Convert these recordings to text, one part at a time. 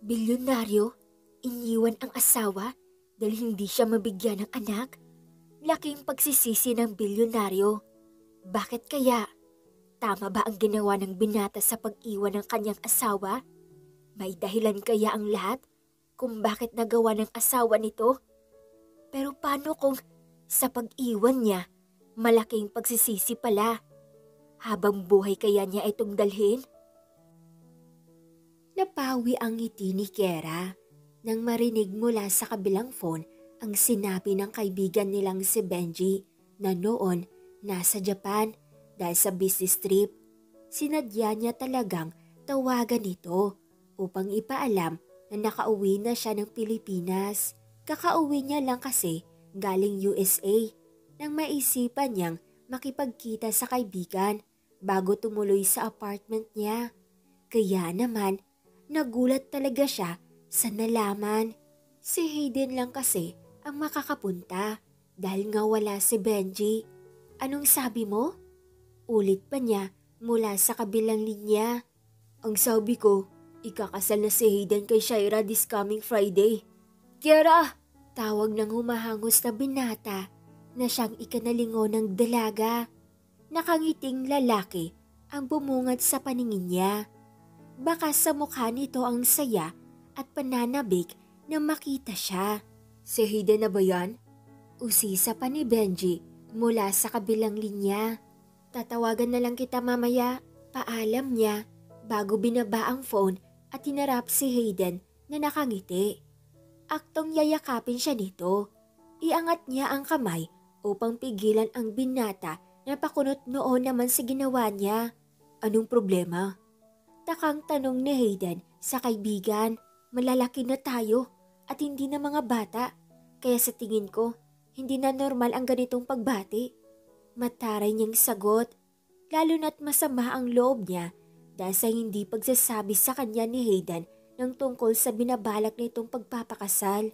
Bilyonaryo, iniwan ang asawa dahil hindi siya mabigyan ng anak? Laking pagsisisi ng bilyonaryo. Bakit kaya? Tama ba ang ginawa ng binata sa pag-iwan ng kanyang asawa? May dahilan kaya ang lahat kung bakit nagawa ng asawa nito? Pero paano kung sa pag-iwan niya, malaking pagsisisi pala? Habang buhay kaya niya itong dalhin? Napawi ang ngiti ni Kera nang marinig mula sa kabilang phone ang sinabi ng kaibigan nilang si Benji na noon nasa Japan dahil sa business trip. Sinadya niya talagang tawagan ito upang ipaalam na nakauwi na siya ng Pilipinas. Kakauwi niya lang kasi galing USA nang maisipan niyang makipagkita sa kaibigan bago tumuloy sa apartment niya. Kaya naman, nagulat talaga siya sa nalaman. Si Hayden lang kasi ang makakapunta dahil nga wala si Benji. Anong sabi mo? Ulit pa niya mula sa kabilang linya. Ang sabi ko, ikakasal na si Hayden kay Shaira this coming Friday. Kiara! Tawag ng humahangos na binata na siyang ikanalingo ng dalaga. Nakangiting lalaki ang bumungad sa paningin niya. Baka sa mukha nito ang saya at pananabik na makita siya. Si Hayden na ba yan? Usisa pa ni Benji mula sa kabilang linya. Tatawagan na lang kita mamaya, paalam niya bago binaba ang phone at hinarap si Hayden na nakangiti. Aktong yayakapin siya nito. Iangat niya ang kamay upang pigilan ang binata na pakunot noon naman sa ginawa niya. Anong problema? Takang tanong ni Hayden sa kaibigan. Malalaki na tayo at hindi na mga bata. Kaya sa tingin ko, hindi na normal ang ganitong pagbati. Mataray niyang sagot, lalo na't masama ang loob niya dahil sa hindi pagsasabi sa kanya ni Hayden ng tungkol sa binabalak nitong pagpapakasal.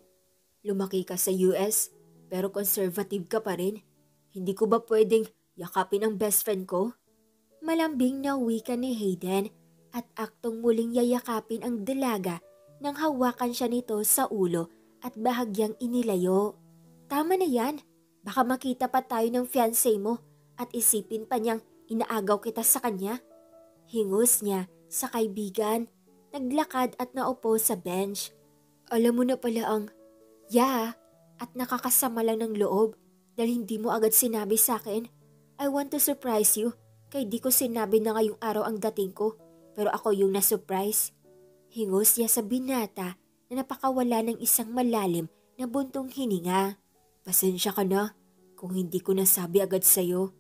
Lumaki ka sa US pero conservative ka pa rin. Hindi ko ba pwedeng yakapin ang best friend ko? Malambing na wika ni Hayden at aktong muling yayakapin ang dalaga nang hawakan siya nito sa ulo at bahagyang inilayo. Tama na yan, baka makita pa tayo ng fiancé mo at isipin pa niyang inaagaw kita sa kanya. Hingus niya sa kaibigan, naglakad at naupo sa bench. Alam mo na pala ang, at nakakasama lang ng loob dahil hindi mo agad sinabi sa akin. I want to surprise you, kaya di ko sinabi na ngayong araw ang dating ko. Pero ako yung na-surprise. Hingos niya sa binata na napakawala ng isang malalim na buntong hininga. Pasensya ka na kung hindi ko nasabi agad sa'yo.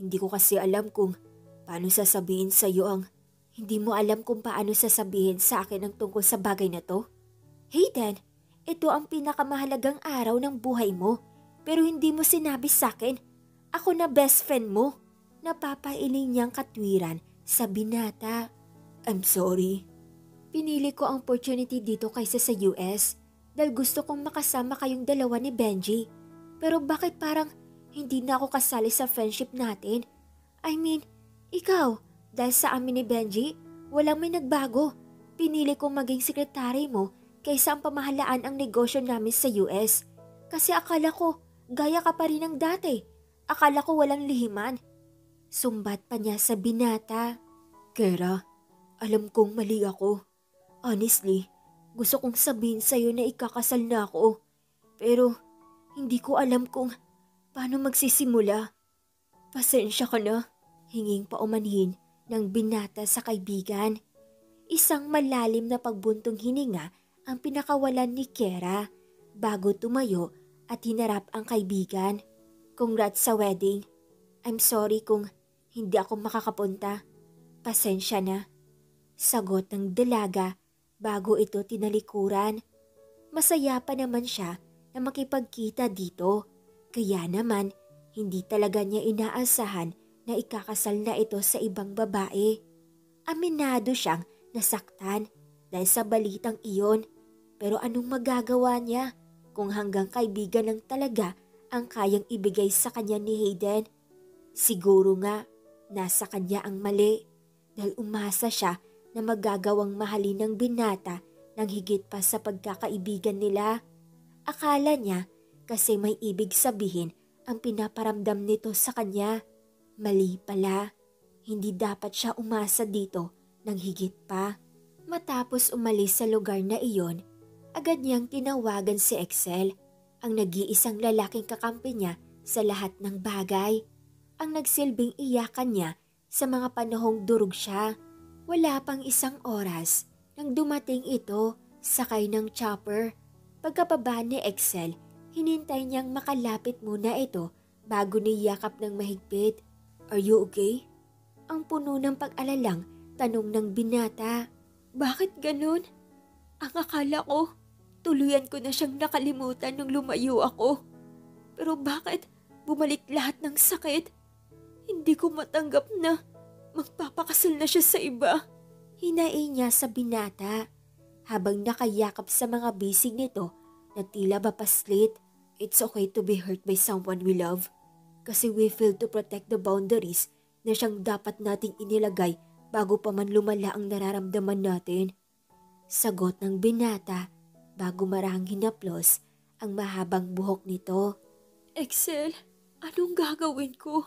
Hindi ko kasi alam kung paano sasabihin sa'yo ang... Hindi mo alam kung paano sasabihin sa akin ang tungkol sa bagay na to? Hayden, ito ang pinakamahalagang araw ng buhay mo pero hindi mo sinabi sa akin. Ako na best friend mo. Napapailing niyang katwiran sa binata. I'm sorry. Pinili ko ang opportunity dito kaysa sa US dahil gusto kong makasama kayong dalawa ni Benji. Pero bakit parang hindi na ako kasali sa friendship natin? I mean, ikaw, dahil sa amin ni Benji, walang may nagbago. Pinili kong maging sekretary mo kaysa ang pamahalaan ang negosyo namin sa US. Kasi akala ko, gaya ka pa rin ng dati. Akala ko walang lihiman. Sumbat pa niya sa binata. Kera, alam kong mali ako. Honestly, gusto kong sabihin sa'yo na ikakasal na ako. Pero hindi ko alam kung paano magsisimula. Pasensya ka na. Hinging paumanhin ng binata sa kaibigan. Isang malalim na pagbuntong hininga ang pinakawalan ni Kera bago tumayo at hinarap ang kaibigan. Congrats sa wedding. I'm sorry kung hindi ako makakapunta. Pasensya na. Sagot ng dalaga bago ito tinalikuran. Masaya pa naman siya na makipagkita dito. Kaya naman hindi talaga niya inaasahan na ikakasal na ito sa ibang babae. Aminado siyang nasaktan dahil sa balitang iyon. Pero anong magagawa niya kung hanggang kaibigan lang talaga ang kayang ibigay sa kanya ni Hayden? Siguro nga nasa kanya ang mali dahil umasa siya na magagawang mahalin ng binata ng higit pa sa pagkakaibigan nila. Akala niya kasi may ibig sabihin ang pinaparamdam nito sa kanya. Mali pala. Hindi dapat siya umasa dito ng higit pa. Matapos umalis sa lugar na iyon, agad niyang tinawagan si Excel, ang nag-iisang lalaking kakampi niya sa lahat ng bagay. Ang nagsilbing iyakan niya sa mga panahong durog siya. Wala pang isang oras nang dumating ito sakay ng chopper. Pagkababa ni Excel, hinintay niyang makalapit muna ito bago niyakap ng mahigpit. "Are you okay?" Ang puno ng pag-alalang tanong ng binata. "Bakit ganun? Ang akala ko, tuluyan ko na siyang nakalimutan nung lumayo ako. Pero bakit bumalik lahat ng sakit? Hindi ko matanggap na magpapakasal na siya sa iba." Hinain niya sa binata habang nakayakap sa mga bisig nito na tila mapaslit. "It's okay to be hurt by someone we love. Kasi we fail to protect the boundaries na siyang dapat nating inilagay bago pa man lumala ang nararamdaman natin." Sagot ng binata bago marahang hinaplos ang mahabang buhok nito. "Excel, anong gagawin ko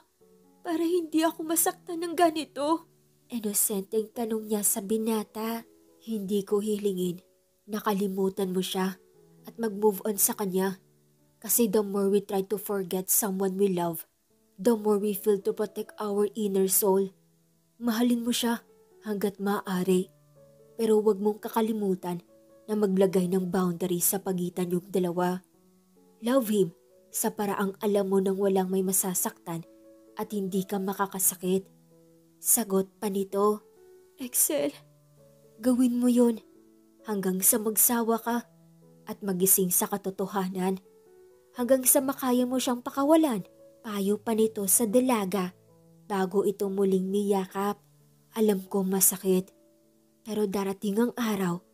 para hindi ako masaktan ng ganito?" Inosenteng tanong niya sa binata. "Hindi ko hilingin, nakalimutan mo siya at mag-move on sa kanya. Kasi the more we try to forget someone we love, the more we feel to protect our inner soul. Mahalin mo siya hanggat maaari. Pero huwag mong kakalimutan na maglagay ng boundary sa pagitan yung dalawa. Love him sa paraang alam mo nang walang may masasaktan at hindi ka makakasakit." Sagot pa nito. "Excel, gawin mo yun hanggang sa magsawa ka at magising sa katotohanan. Hanggang sa makaya mo siyang pakawalan." Payo pa nito sa dalaga bago ito muling niyakap. "Alam ko masakit, pero darating ang araw,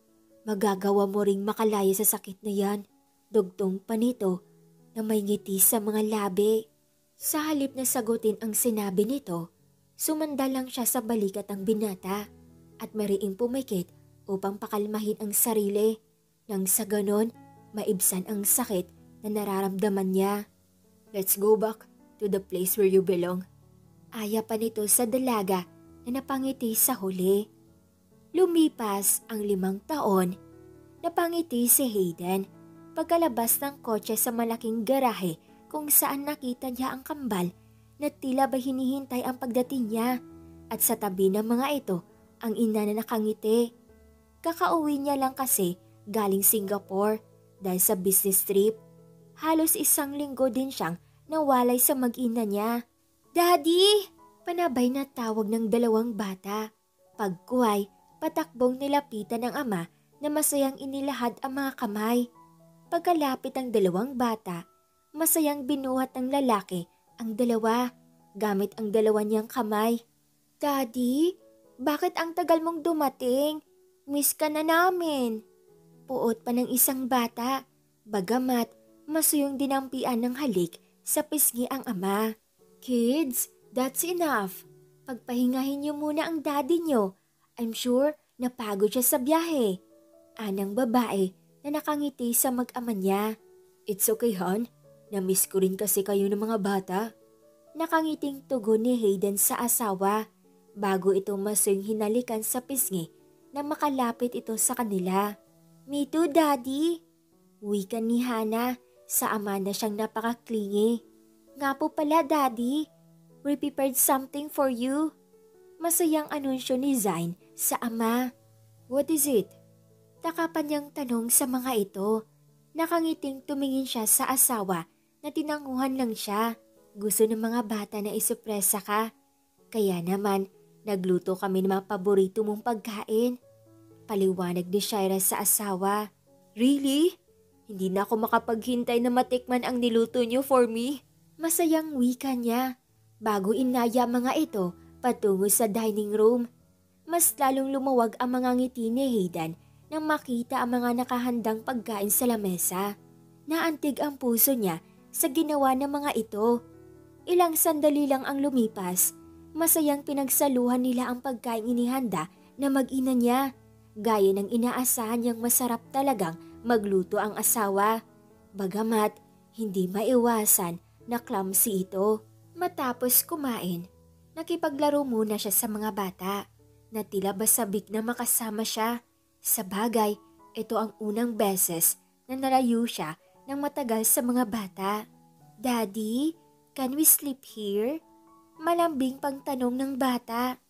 magagawa mo ring makalaya sa sakit na yan." Dugtong pa nito na may ngiti sa mga labi. Sa halip na sagutin ang sinabi nito, sumanda lang siya sa balikat ng binata at mariing pumikit upang pakalmahin ang sarili. Nang sa ganon, maibsan ang sakit na nararamdaman niya. "Let's go back to the place where you belong." Aya pa nito sa dalaga na napangiti sa huli. Lumipas ang 5 taon, napangiti si Hayden pagkalabas ng kotse sa malaking garahe kung saan nakita niya ang kambal na tila ba hinihintay ang pagdating niya, at sa tabi ng mga ito ang ina na nakangiti. Kakauwi niya lang kasi galing Singapore dahil sa business trip. Halos 1 linggo din siyang nawalay sa mag-ina niya. "Daddy!" Panabay na tawag ng 2 bata. Pagkuhay, patakbong nilapitan ng ama na masayang inilahad ang mga kamay. Pagkalapit ang 2 bata, masayang binuhat ng lalaki ang 2 gamit ang 2 niyang kamay. "Daddy, bakit ang tagal mong dumating? Miss ka na namin." Puot pa ng isang bata, bagamat masuyong dinampian ng halik sa pisngi ang ama. "Kids, that's enough. Pagpahingahin niyo muna ang daddy niyo. I'm sure napagod siya sa biyahe." Anang babae na nakangiti sa mag-ama niya. "It's okay, hon. Na-miss ko rin kasi kayo ng mga bata." Nakangiting tugon ni Hayden sa asawa bago ito masuyong hinalikan sa pisngi na makalapit ito sa kanila. "Me too, Daddy." Wika ni Hana sa ama na siyang napaka-clingy. "Nga po pala, Daddy. We prepared something for you." Masayang anunsyo ni Zain sa ama. "What is it?" Takapan niyang tanong sa mga ito. Nakangiting tumingin siya sa asawa na tinanguhan lang siya. "Gusto ng mga bata na isupresa ka. Kaya naman, nagluto kami ng mga paborito mong pagkain." Paliwanag ni Shaira sa asawa. "Really? Hindi na ako makapaghintay na matikman ang niluto niyo for me." Masayang wika niya bago inaya mga ito patungo sa dining room. Mas lalong lumawag ang mga ngiti ni Hayden nang makita ang mga nakahandang pagkain sa lamesa. Naantig ang puso niya sa ginawa ng mga ito. Ilang sandali lang ang lumipas, masayang pinagsaluhan nila ang pagkain inihanda na mag-ina niya. gaya ng inaasahan niyang masarap talagang magluto ang asawa. Bagamat hindi maiwasan na clumsy ito. Matapos kumain, nakipaglaro muna siya sa mga bata na tila basabik na makasama siya. Sa bagay, ito ang unang beses na nalayo siya ng matagal sa mga bata. "Daddy, can we sleep here?" Malambing pang tanong ng bata.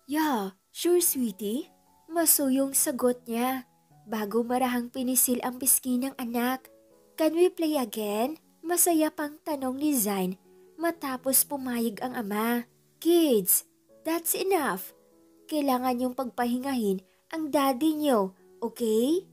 "Yeah, sure sweetie." Masuyong sagot niya bago marahang pinisil ang pisngi ng anak. "Can we play again?" Masaya pang tanong ni Zain matapos pumayag ang ama. "Kids, that's enough. Kailangan niyong pagpahingahin ang daddy niyo, okay?"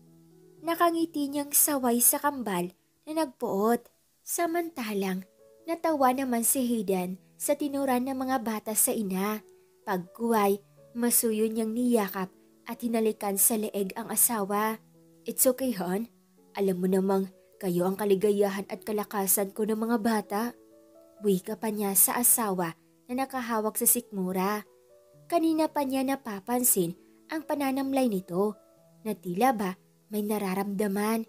Nakangiti niyang saway sa kambal na nagpuot. Samantalang natawa naman si Hayden sa tinuran ng mga bata sa ina. Pagkuhay, masuyo niyang niyakap at hinalikan sa leeg ang asawa. "It's okay, hon. Alam mo namang kayo ang kaligayahan at kalakasan ko ng mga bata." Wika pa niya sa asawa na nakahawak sa sikmura. Kanina pa niya napapansin ang pananamlay nito na tila ba may nararamdaman.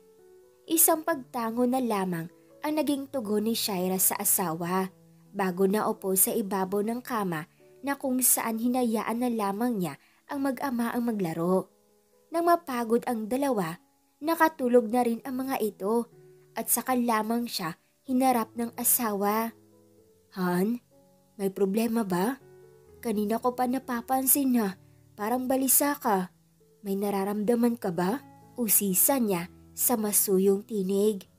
Isang pagtango na lamang ang naging tugon ni Shaira sa asawa bago naupo sa ibabaw ng kama na kung saan hinayaan na lamang niya ang mag-ama ang maglaro. Nang mapagod ang dalawa, nakatulog na rin ang mga ito at saka lamang siya hinarap ng asawa. "Han, may problema ba? Kanina ko pa napapansin na parang balisa ka. May nararamdaman ka ba?" Usisa niya sa masuyong tinig.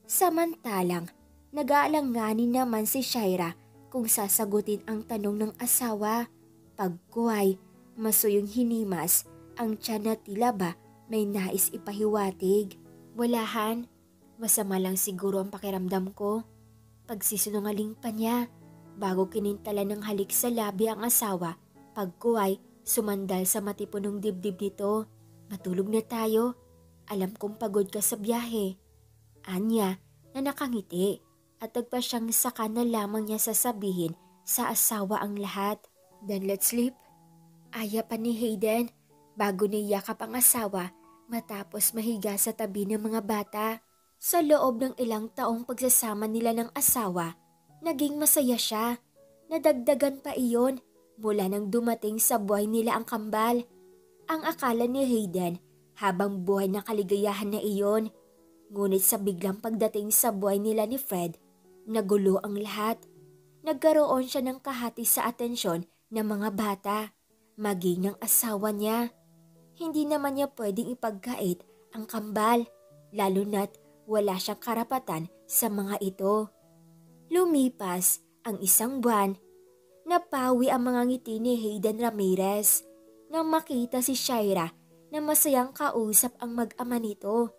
Samantalang, nag-aalanganin naman si Shaira kung sasagutin ang tanong ng asawa. Pagkuhay, masuyong hinimas ang tiyan na tila ba may nais ipahiwatig. "Walahan, masama lang siguro ang pakiramdam ko." Pagsisinungaling pa niya bago kinintala ng halik sa labi ang asawa. Pagkuhay, sumandal sa matipunong dibdib nito. "Matulog na tayo. Alam kong pagod ka sa biyahe." Anya na nakangiti at nagpa siyang saka na lamang niya sasabihin sa asawa ang lahat. "Then let's sleep." Aya pa ni Hayden bago niyakap ang asawa matapos mahiga sa tabi ng mga bata. Sa loob ng ilang taong pagsasama nila ng asawa, naging masaya siya. Nadagdagan pa iyon mula nang dumating sa buhay nila ang kambal. Ang akala ni Hayden habang buhay na kaligayahan na iyon. Ngunit sa biglang pagdating sa buhay nila ni Fred, nagulo ang lahat. Nagkaroon siya ng kahati sa atensyon ng mga bata, maging ng asawa niya. Hindi naman niya pwedeng ipagkait ang kambal, lalo na't wala siyang karapatan sa mga ito. Lumipas ang isang buwan, napawi ang mga ngiti ni Hayden Ramirez nang makita si Shaira na masayang kausap ang mag-ama nito.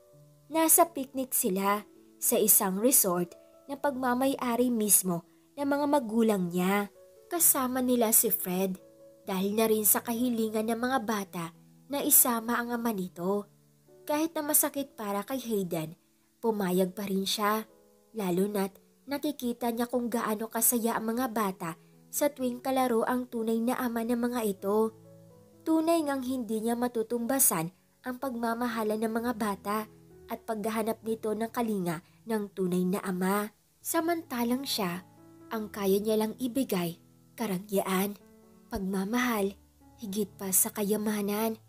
Nasa picnic sila sa isang resort na pagmamay-ari mismo ng mga magulang niya. Kasama nila si Fred dahil na rin sa kahilingan ng mga bata na isama ang ama nito. Kahit na masakit para kay Hayden, pumayag pa rin siya, lalo na't nakikita niya kung gaano kasaya ang mga bata sa tuwing kalaro ang tunay na ama ng mga ito. Tunay ngang hindi niya matutumbasan ang pagmamahala ng mga bata at paghahanap nito ng kalinga ng tunay na ama. Samantalang siya, ang kaya niya lang ibigay, karangyaan, pagmamahal, higit pa sa kayamanan.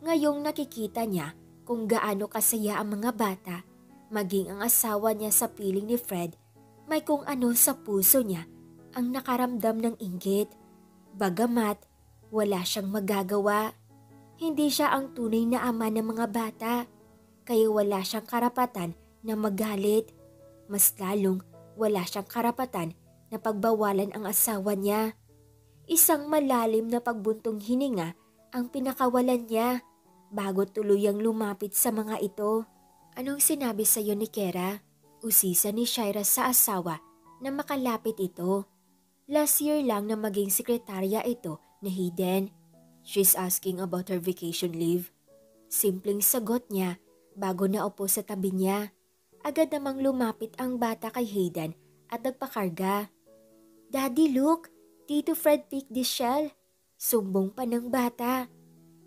Ngayong nakikita niya kung gaano kasaya ang mga bata, maging ang asawa niya sa piling ni Fred, may kung ano sa puso niya ang nakaramdam ng inggit. Bagamat wala siyang magagawa, hindi siya ang tunay na ama ng mga bata, kaya wala siyang karapatan na magalit. Mas lalong wala siyang karapatan na pagbawalan ang asawa niya. Isang malalim na pagbuntong hininga ang pinakawalan niya bago tuluyang lumapit sa mga ito. "Anong sinabi sa iyo ni Kera?" Usisa ni Shaira sa asawa na makalapit ito. Last year lang na maging sekretarya ito ni Hayden. "She's asking about her vacation leave." Simpleng sagot niya bago naupo sa tabi niya. Agad namang lumapit ang bata kay Hayden at nagpakarga. "Daddy, look! Tito Fred picked this shell." Sumbong pa ng bata.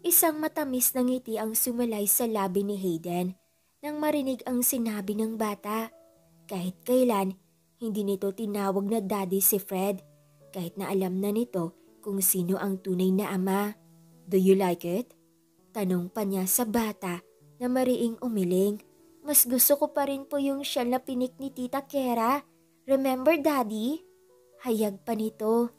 Isang matamis na ngiti ang sumalay sa labi ni Hayden nang marinig ang sinabi ng bata. Kahit kailan, hindi nito tinawag na daddy si Fred, kahit na alam na nito kung sino ang tunay na ama. "Do you like it?" Tanong pa niya sa bata na mariing umiling. "Mas gusto ko pa rin po yung shell na pinik ni Tita Kera. Remember, Daddy?" Hayag pa nito.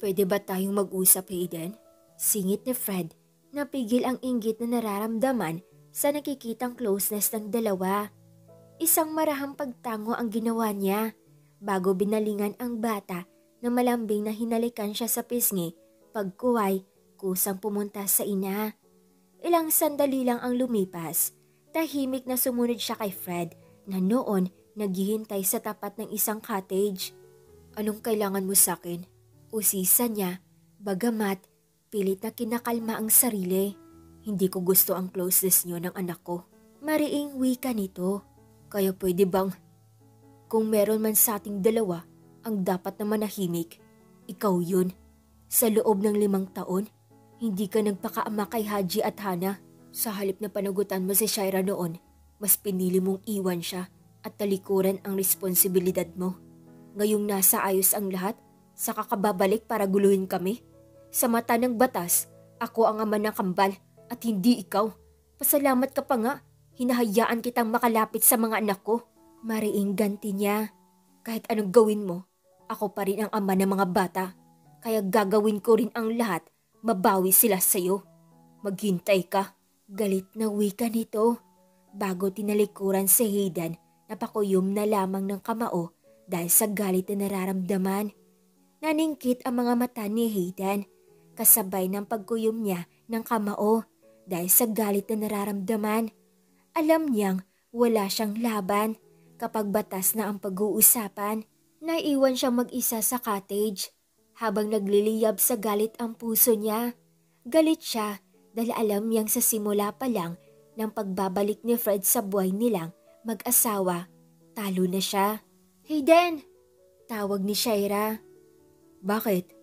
"Pwede ba tayong mag-usap, Hayden?" Singit ni Fred. Napigil ang inggit na nararamdaman sa nakikitang closeness ng dalawa. Isang marahang pagtango ang ginawa niya bago binalingan ang bata na malambing na hinalikan siya sa pisngi. Pagkuway, kusang pumunta sa ina. Ilang sandali lang ang lumipas. Tahimik na sumunod siya kay Fred na noon naghihintay sa tapat ng isang cottage. "Anong kailangan mo sa akin?" Usisa niya, bagamat pilit na kinakalma ang sarili. "Hindi ko gusto ang closeness niyo ng anak ko." Mariing wika nito. "Kaya pwede bang kung meron man sa ating dalawa ang dapat na manahimik, ikaw yun. Sa loob ng 5 taon, hindi ka nagpakaama kay Haji at Hana. Sa halip na panagutan mo si Shaira noon, mas pinili mong iwan siya at talikuran ang responsibilidad mo. Ngayong nasa ayos ang lahat, saka ka babalik para guluhin kami? Sa mata ng batas, ako ang ama ng kambal at hindi ikaw. Pasalamat ka pa nga, hinahayaan kitang makalapit sa mga anak ko." Mariing ganti niya. "Kahit anong gawin mo, ako pa rin ang ama ng mga bata. Kaya gagawin ko rin ang lahat, mabawi sila sa'yo. Maghintay ka." Galit na wika nito. Bago tinalikuran si Hayden, napakuyom na lamang ng kamao dahil sa galit na nararamdaman. Naningkit ang mga mata ni Hayden, kasabay ng pagkuyom niya ng kamao dahil sa galit na nararamdaman. Alam niyang wala siyang laban kapag batas na ang pag-uusapan. Naiwan siyang mag-isa sa cottage habang nagliliyab sa galit ang puso niya. Galit siya dahil alam niyang sa simula pa lang ng pagbabalik ni Fred sa buhay nilang mag-asawa, talo na siya. "Hayden!" Tawag ni Shaira. "Bakit?"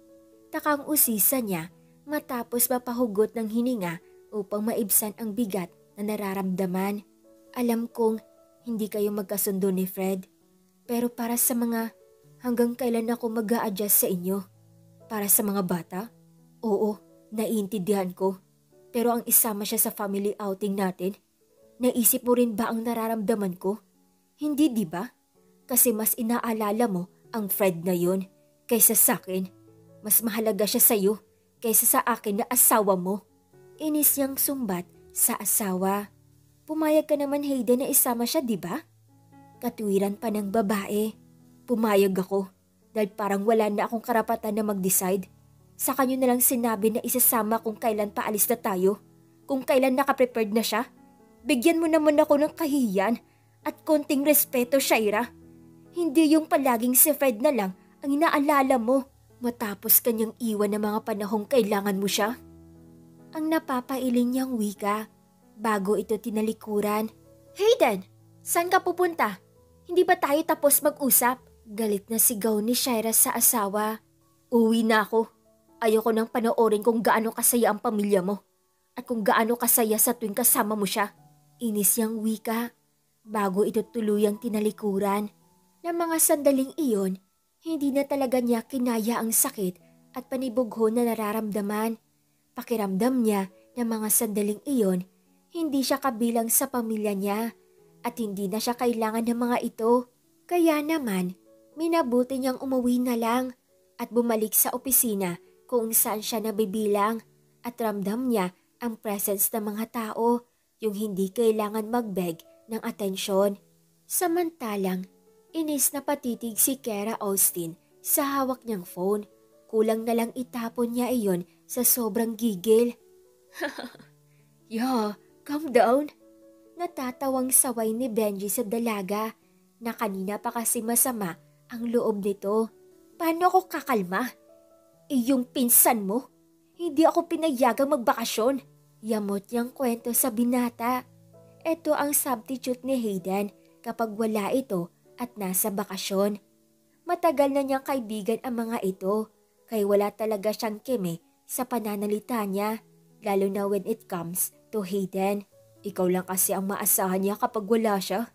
Takang usisa niya matapos mapahugot ng hininga upang maibsan ang bigat na nararamdaman. "Alam kong hindi kayo magkasundo ni Fred, pero para sa mga hanggang kailan ako mag-a-adjust sa inyo? Para sa mga bata? Oo, naiintindihan ko. Pero ang isama siya sa family outing natin, naisip mo rin ba ang nararamdaman ko? Hindi, di ba? Kasi mas inaalala mo ang Fred na yun kaysa sa akin. Mas mahalaga siya sa'yo kaysa sa akin na asawa mo." Inis niyang sumbat sa asawa. "Pumayag ka naman, Hayden, na isama siya, di ba?" Katwiran pa ng babae. "Pumayag ako dahil parang wala na akong karapatan na mag-decide. Sa kanyo na lang sinabi na isasama kung kailan paalis na tayo. Kung kailan nakaprepared na siya. Bigyan mo naman ako ng kahiyan at konting respeto, Shaira. Hindi yung palaging si Fred na lang ang inaalala mo matapos kanyang iwan ng mga panahong kailangan mo siya." Ang napapailing niyang wika bago ito tinalikuran. "Hayden, saan ka pupunta? Hindi ba tayo tapos mag-usap?" Galit na sigaw ni Shaira sa asawa. "Uwi na ako. Ayoko nang panoorin kung gaano kasaya ang pamilya mo at kung gaano kasaya sa tuwing kasama mo siya." Inis niyang wika bago ito tuluyang tinalikuran. Na mga sandaling iyon, hindi na talaga niya kinaya ang sakit at panibugho na nararamdaman. Pakiramdam niya na mga sandaling iyon, hindi siya kabilang sa pamilya niya at hindi na siya kailangan ng mga ito. Kaya naman, minabuti niyang umuwi na lang at bumalik sa opisina kung saan siya nabibilang at ramdam niya ang presence ng mga tao, yung hindi kailangan mag-beg ng atensyon. Samantalang, inis na patitig si Kara Austin sa hawak niyang phone. Kulang na lang itapon niya iyon sa sobrang gigil. "Yeah, calm down." Natatawang saway ni Benji sa dalaga na kanina pa kasi masama ang loob nito. "Paano ako kakalma? Yung pinsan mo, hindi ako pinayagang magbakasyon." Yamot niyang kwento sa binata. Ito ang substitute ni Hayden kapag wala ito at nasa bakasyon. Matagal na niyang kaibigan ang mga ito, kaya wala talaga siyang keme sa pananalita niya, lalo na when it comes to Hayden. Ikaw lang kasi ang maasahan niya kapag wala siya.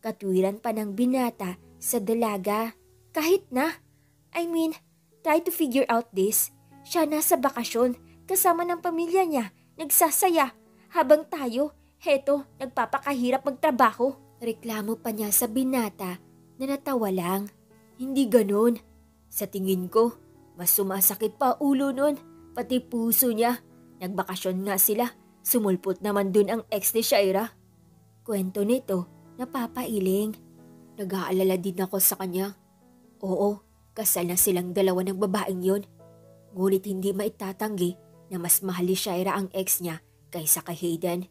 Katwiran pa ng binata sa dalaga. Kahit na, try to figure out this. Siya nasa bakasyon, kasama ng pamilya niya, nagsasaya. Habang tayo, heto, nagpapakahirap magtrabaho. Reklamo pa niya sa binata na natawa lang. Hindi ganon. Sa tingin ko, mas sumasakit pa ulo nun, pati puso niya. Nagbakasyon nga sila, sumulpot naman dun ang ex ni Shaira. Kwento nito, napapailing. Nag-aalala din ako sa kanya. Oo, kasal na silang dalawa ng babaeng yon. Ngunit hindi maitatanggi na mas mahal ni Shaira ang ex niya kaysa kay Hayden.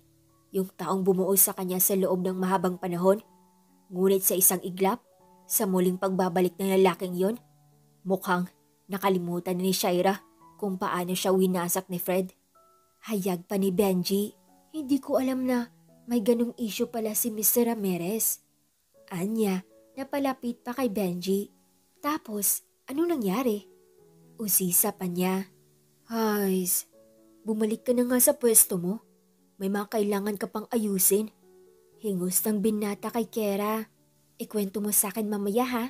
Yung taong bumuo sa kanya sa loob ng mahabang panahon. Ngunit sa isang iglap, sa muling pagbabalik ng lalaking yon, mukhang nakalimutan ni Shaira kung paano siya winasak ni Fred. Hayag pa ni Benji, hindi ko alam na may ganung issue pala si Mr. Ramirez. Anya, napalapit pa kay Benji. Tapos, anong nangyari? Usisa pa niya. Hays, bumalik ka na nga sa pwesto mo. May mga kailangan ka pang ayusin. Hingus ng binata kay Kera. Ikwento mo sa akin mamaya ha.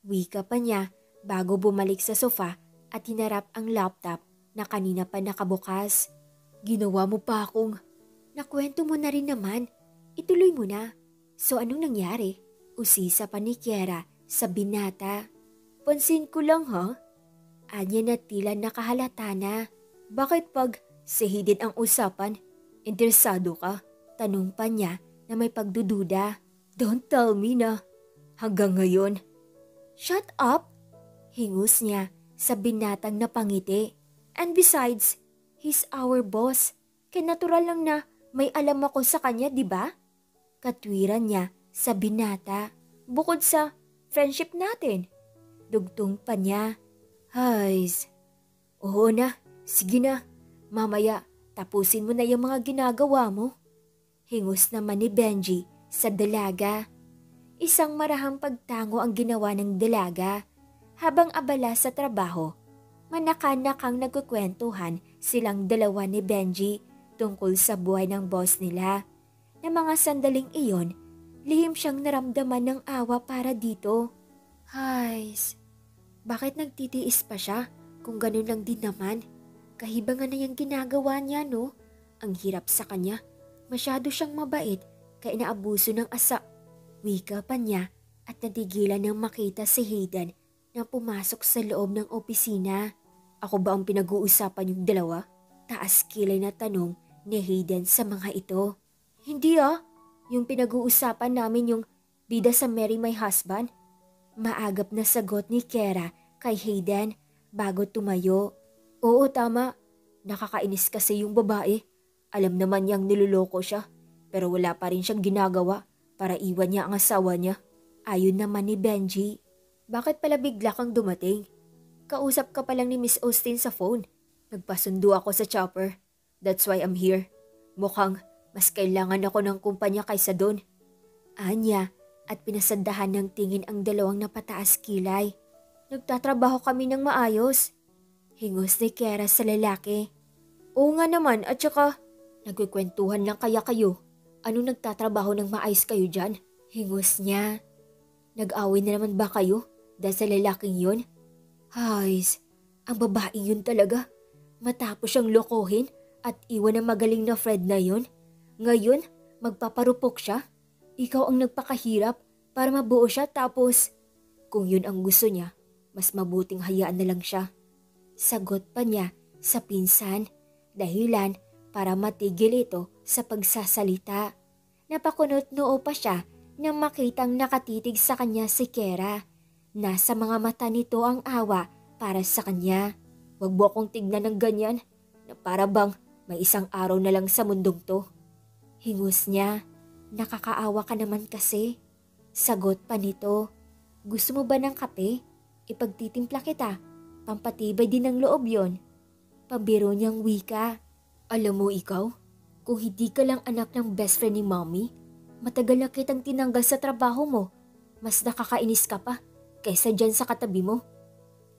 Wika pa niya bago bumalik sa sofa at hinarap ang laptop na kanina pa nakabukas. Ginawa mo pa akong... Nakwento mo na rin naman. Ituloy mo na. So anong nangyari? Usisa pa ni Kera sa binata. Pansin ko lang ha? Anya na tila nakahalata na. Bakit pag si Hayden ang usapan, interesado ka? Tanong pa niya na may pagdududa. Don't tell me na. Hanggang ngayon. Shut up! Hingus niya sa binatang napangiti. And besides, he's our boss. Kaya natural lang na may alam ako sa kanya, di ba? Katwiran niya sa binata. Bukod sa friendship natin. Dugtong pa niya. Hays. Oo na, sige na. Mamaya, tapusin mo na yung mga ginagawa mo. Hingus naman ni Benji sa dalaga. Isang marahang pagtango ang ginawa ng dalaga. Habang abala sa trabaho, manakanakang nagkukwentuhan silang dalawa ni Benji tungkol sa buhay ng boss nila. Na mga sandaling iyon, lihim siyang naramdaman ng awa para dito. Hays. Bakit nagtitiis pa siya kung ganun lang din naman? Kahibangan na yung ginagawa niya, no? Ang hirap sa kanya. Masyado siyang mabait kaya inaabuso ng asa. Wika pa niya at natigilan nang makita si Hayden na pumasok sa loob ng opisina. Ako ba ang pinag-uusapan yung dalawa? Taas kilay na tanong ni Hayden sa mga ito. Hindi yung pinag-uusapan namin yung bida sa Marry My Husband. Maagap na sagot ni Kera kay Hayden bago tumayo. Oo, tama. Nakakainis kasi yung babae. Alam naman niyang niloloko siya pero wala pa rin siyang ginagawa para iwan niya ang asawa niya. Ayon naman ni Benji. Bakit pala bigla kang dumating? Kausap ka pa lang ni Miss Austin sa phone. Nagpasundo ako sa chopper. That's why I'm here. Mukhang mas kailangan ako ng kumpanya kaysa doon. Anya. At pinasandahan ng tingin ang dalawang napataas kilay. Nagtatrabaho kami ng maayos. Hingus ni Kera sa lalaki. Oo nga naman at saka nagkukwentuhan lang kaya kayo. Anong nagtatrabaho ng maayos kayo dyan? Hingus niya. Nag-away na naman ba kayo dahil sa lalaking yun? Hays, ang babaeng yun talaga. Matapos siyang lokohin at iwan ang magaling na Fred na yun. Ngayon, magpaparupok siya. Ikaw ang nagpakahirap para mabuo siya tapos kung yun ang gusto niya, mas mabuting hayaan na lang siya. Sagot pa niya sa pinsan, dahilan para matigil ito sa pagsasalita. Napakunot noo pa siya nang makitang nakatitig sa kanya si Kera. Nasa mga mata nito ang awa para sa kanya. Huwag mo akong tignan ng ganyan na para bang may isang araw na lang sa mundong to. Hingus niya. Nakakaawa ka naman kasi. Sagot pa nito. Gusto mo ba ng kape? Ipagtitimpla kita. Pampatibay din ng loob yon. Pabiro niyang wika. Alam mo ikaw, kung hindi ka lang anak ng best friend ni mommy, matagal na kitang tinanggal sa trabaho mo. Mas nakakainis ka pa kaysa dyan sa katabi mo.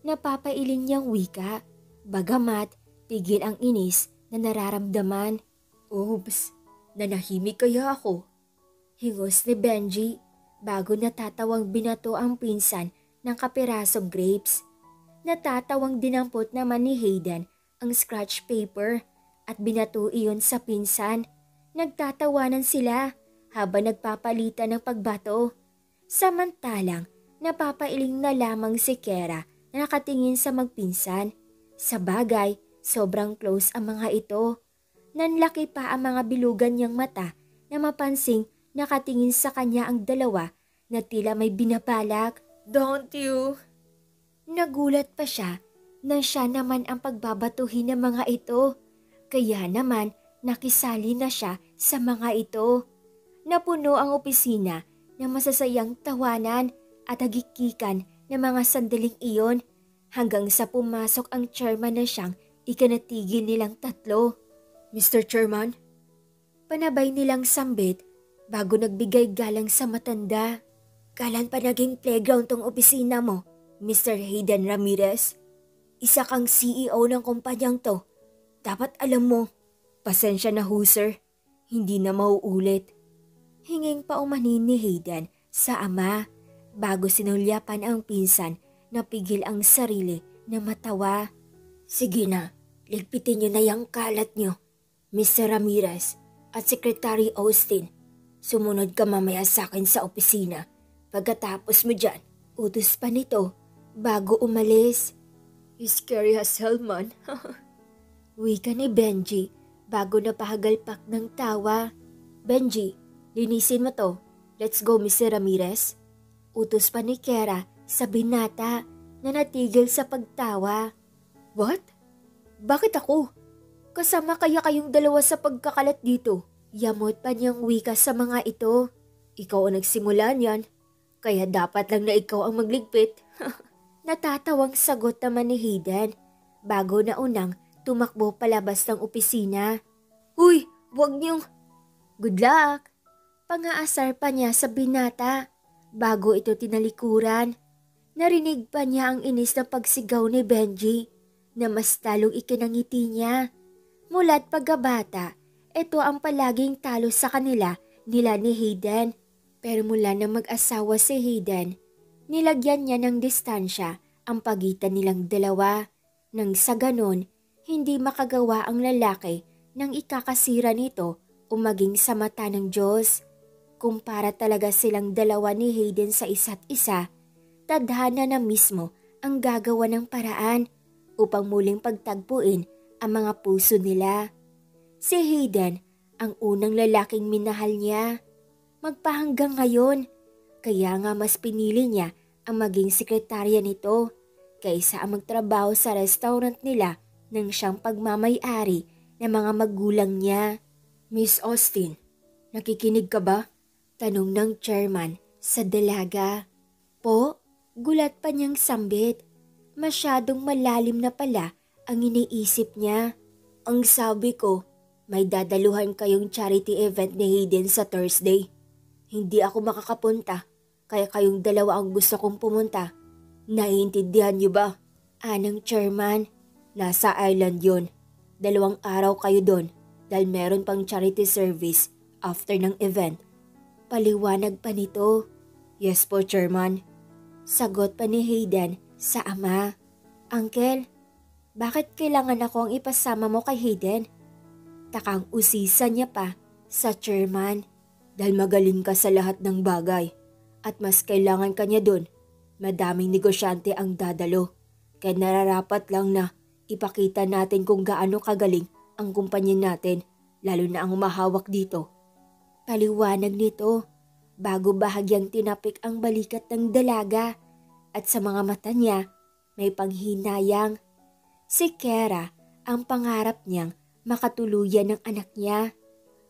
Napapailing niyang wika. Bagamat tigil ang inis na nararamdaman. Oops, nanahimik kaya ako? Hingos ni Benji bago natatawang binato ang pinsan ng kapirasong grapes. Natatawang dinampot naman ni Hayden ang scratch paper at binato iyon sa pinsan. Nagtatawanan sila habang nagpapalitan ng pagbato. Samantalang napapailing na lamang si Kera na nakatingin sa magpinsan. Sa bagay, sobrang close ang mga ito. Nanlaki pa ang mga bilugan niyang mata na mapansing nakatingin sa kanya ang dalawa na tila may binabalak. Don't you? Nagulat pa siya na siya naman ang pagbabatuhin ng mga ito. Kaya naman nakisali na siya sa mga ito. Napuno ang opisina ng masasayang tawanan at hagikikan ng mga sandaling iyon hanggang sa pumasok ang chairman na siyang ikanatigil nilang tatlo. Mr. Chairman? Panabay nilang sambit bago nagbigay galang sa matanda. Kailan pa naging playground tong opisina mo, Mr. Hayden Ramirez? Isa kang CEO ng kumpanyang to. Dapat alam mo. Pasensya na ho, sir. Hindi na mauulit. Hinging paumanin ni Hayden sa ama bago sinulyapan ang pinsan na pigil ang sarili na matawa. Sige na, ligpitin niyo na yung kalat niyo, Mr. Ramirez at Secretary Austin. Sumunod ka mamaya sa akin sa opisina. Pagkatapos mo dyan, utos pa nito bago umalis. Scary as hell man. Wika ni Benji bago napahagalpak ng tawa. Benji, linisin mo to. Let's go, Mr. Ramirez. Utos pa ni Kera sa binata na natigil sa pagtawa. What? Bakit ako? Kasama kaya kayong dalawa sa pagkakalat dito? Yamot pa niyang wika sa mga ito. Ikaw ang nagsimula niyan, kaya dapat lang na ikaw ang magligpit. Natatawang sagot naman ni Hayden bago na unang tumakbo palabas ng opisina. Uy, wag niyong... Good luck! Pangaasar pa niya sa binata bago ito tinalikuran. Narinig pa niya ang inis na pagsigaw ni Benji na mas talong ikinangiti niya. Mula't pagkabata, ito ang palaging talo sa kanila nila ni Hayden. Pero mula na mag-asawa si Hayden, nilagyan niya ng distansya ang pagitan nilang dalawa. Nang sa ganon, hindi makagawa ang lalaki ng ikakasira nito o maging sa mata ng Diyos. Kumpara talaga silang dalawa ni Hayden sa isa't isa, tadhana na mismo ang gagawa ng paraan upang muling pagtagpuin ang mga puso nila. Si Hayden ang unang lalaking minahal niya. Magpahanggang ngayon, kaya nga mas pinili niya ang maging sekretarya nito kaysa ang magtrabaho sa restaurant nila nang siyang pagmamay-ari ng mga magulang niya. Miss Austin, nakikinig ka ba? Tanong ng chairman sa dalaga. Po, gulat pa niyang sambit. Masyadong malalim na pala ang iniisip niya. Ang sabi ko, may dadaluhan kayong charity event ni Hayden sa Thursday. Hindi ako makakapunta, kaya kayong dalawa ang gusto kong pumunta. Naiintindihan niyo ba? Anang chairman, nasa island yon. 2 araw kayo doon dahil meron pang charity service after ng event. Paliwanag pa nito. Yes po, chairman. Sagot pa ni Hayden sa ama. Uncle, bakit kailangan ako ang ipasama mo kay Hayden? Takang usisa niya pa sa chairman. Dahil magaling ka sa lahat ng bagay at mas kailangan ka niya doon. Madaming negosyante ang dadalo. Kaya nararapat lang na ipakita natin kung gaano kagaling ang kumpanya natin, lalo na ang humahawak dito. Paliwanag nito bago bahagyang tinapik ang balikat ng dalaga at sa mga mata niya may panghinayang. Si Kera ang pangarap niyang makatuluyan ng anak niya.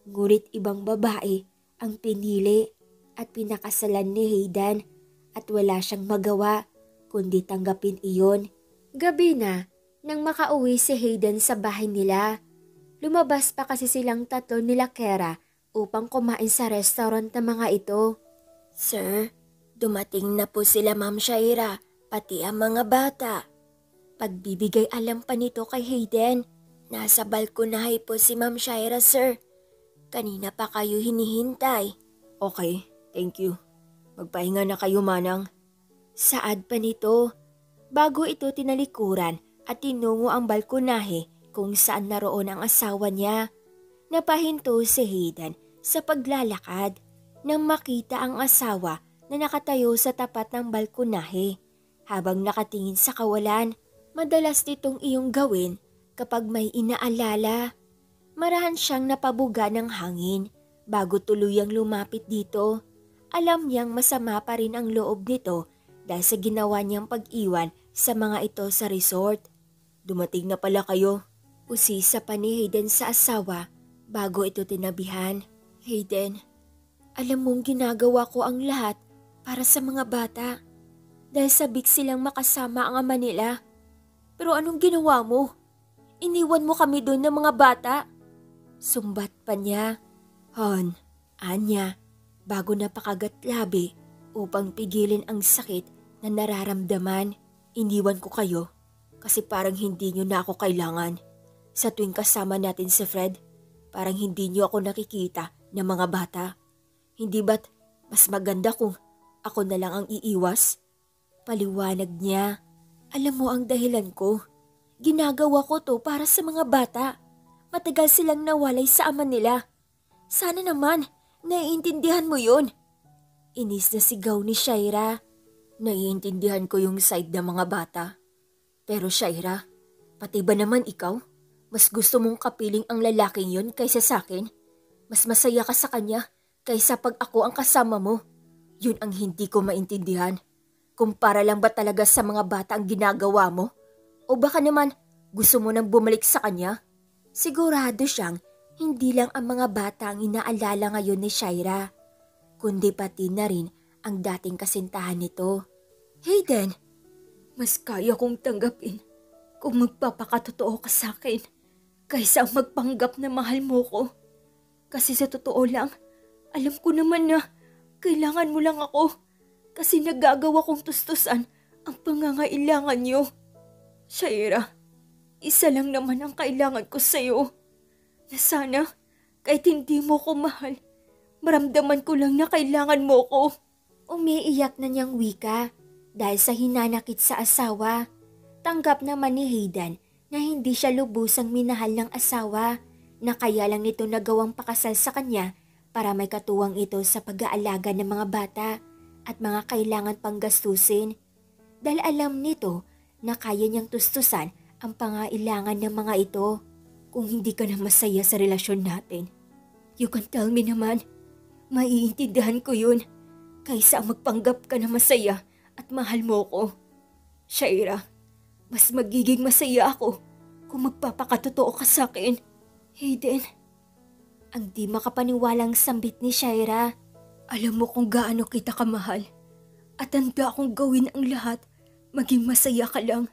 Ngunit ibang babae ang pinili at pinakasalan ni Hayden at wala siyang magawa kundi tanggapin iyon. Gabi na nang makauwi si Hayden sa bahay nila. Lumabas pa kasi silang tatlo nila Kera upang kumain sa restaurant ng mga ito. Sir, dumating na po sila Ma'am Shaira, pati ang mga bata. Pagbibigay alam pa nito kay Hayden. Nasa balkonahe po si Ma'am Shaira, sir. Kanina pa kayo hinihintay. Okay, thank you. Magpahinga na kayo, manang. Saad pa nito. Bago ito tinalikuran at tinungo ang balkonahe kung saan naroon ang asawa niya. Napahinto si Hayden sa paglalakad nang makita ang asawa na nakatayo sa tapat ng balkonahe habang nakatingin sa kawalan. Madalas nitong iyong gawin kapag may inaalala. Marahan siyang napabuga ng hangin bago tuluyang lumapit dito. Alam niyang masama pa rin ang loob nito dahil sa ginawa niyang pag-iwan sa mga ito sa resort. Dumating na pala kayo. Usisa pa ni Hayden sa asawa bago ito tinabihan. Hayden, alam mong ginagawa ko ang lahat para sa mga bata dahil sabik silang makasama ang ama nila. Pero anong ginawa mo? Iniwan mo kami doon ng mga bata. Sumbat pa niya. Han, anya, bago napakagat labi upang pigilin ang sakit na nararamdaman. Iniwan ko kayo kasi parang hindi nyo na ako kailangan. Sa tuwing kasama natin si Fred, parang hindi nyo ako nakikita ng mga bata. Hindi ba't mas maganda kung ako na lang ang iiwas? Paliwanag niya. Alam mo ang dahilan ko. Ginagawa ko to para sa mga bata. Matagal silang nawalay sa ama nila. Sana naman, naiintindihan mo yun. Inis na sigaw ni Shaira. Naiintindihan ko yung side ng mga bata. Pero Shaira, pati ba naman ikaw? Mas gusto mong kapiling ang lalaking yun kaysa sa akin? Mas masaya ka sa kanya kaysa pag ako ang kasama mo. Yun ang hindi ko maintindihan. Kumpara lang ba talaga sa mga bata ang ginagawa mo? O baka naman gusto mo nang bumalik sa kanya? Sigurado siyang hindi lang ang mga bata ang inaalala ngayon ni Shaira, kundi pati na rin ang dating kasintahan nito. Hayden, mas kaya kong tanggapin kung magpapakatotoo ka sa akin kaysa ang magpanggap na mahal mo ko. Kasi sa totoo lang, alam ko naman na kailangan mo lang ako. Kasi nagagawa kong tustusan ang pangangailangan niyo. Shaira, isa lang naman ang kailangan ko sa'yo. Na sana, kahit hindi mo ko mahal, maramdaman ko lang na kailangan mo ko. Umiiyak na niyang wika dahil sa hinanakit sa asawa. Tanggap naman ni Hayden na hindi siya lubusang minahal ng asawa na kaya lang nito nagawang pakasal sa kanya para may katuwang ito sa pag-aalaga ng mga bata at mga kailangan pang gastusin. Dahil alam nito na kaya niyang tustusan ang pangailangan ng mga ito. Kung hindi ka na masaya sa relasyon natin, you can tell me naman. Maiintindihan ko yun kaysa ang magpanggap ka na masaya at mahal mo ko. Shaira, mas magiging masaya ako kung magpapakatotoo ka sa akin. Hayden, ang di makapaniwalang sambit ni Shaira. Alam mo kung gaano kita kamahal at handa akong gawin ang lahat maging masaya ka lang.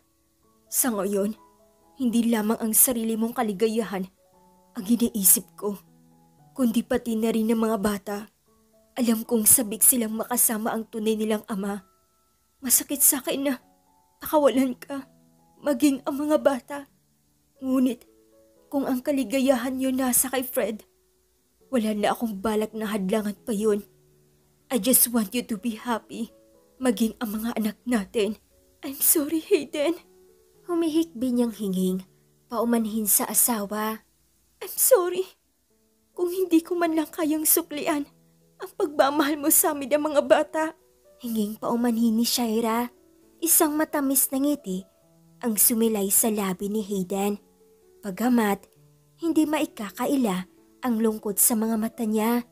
Sa ngayon, hindi lamang ang sarili mong kaligayahan ang iniisip ko, kundi pati na rin ng mga bata. Alam kong sabik silang makasama ang tunay nilang ama. Masakit sa akin na pakawalan ka, maging ang mga bata. Ngunit kung ang kaligayahan yun nasa kay Fred, wala na akong balak na hadlangan pa yun. I just want you to be happy, maging ang mga anak natin. I'm sorry, Hayden. Humihikbi niyang hinging, paumanhin sa asawa. I'm sorry. Kung hindi ko man lang kayang suklian ang pagmamahal mo sa amin ng mga bata. Hinging paumanhin ni Shaira. Isang matamis na ngiti ang sumilay sa labi ni Hayden. Pagamat hindi maikakaila ang lungkot sa mga mata niya.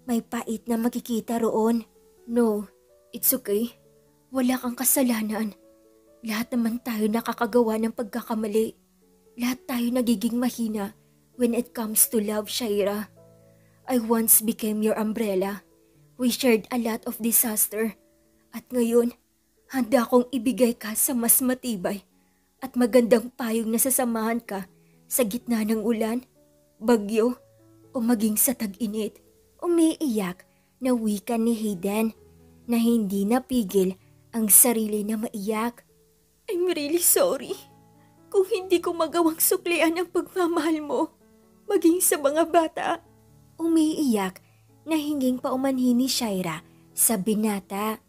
May pait na makikita roon. No, it's okay. Wala kang kasalanan. Lahat naman tayo nakakagawa ng pagkakamali. Lahat tayo nagiging mahina when it comes to love, Shaira. I once became your umbrella. We shared a lot of disaster. At ngayon, handa kong ibigay ka sa mas matibay at magandang payong na sasamahan ka sa gitna ng ulan, bagyo, o maging sa tag-init. Umiiyak na wika ni Hayden na hindi napigil ang sarili na maiyak. I'm really sorry. kung hindi ko magawang suklian ang pagmamahal mo, maging sa mga bata. Umiiyak na hinging paumanhin ni Shaira sa binata.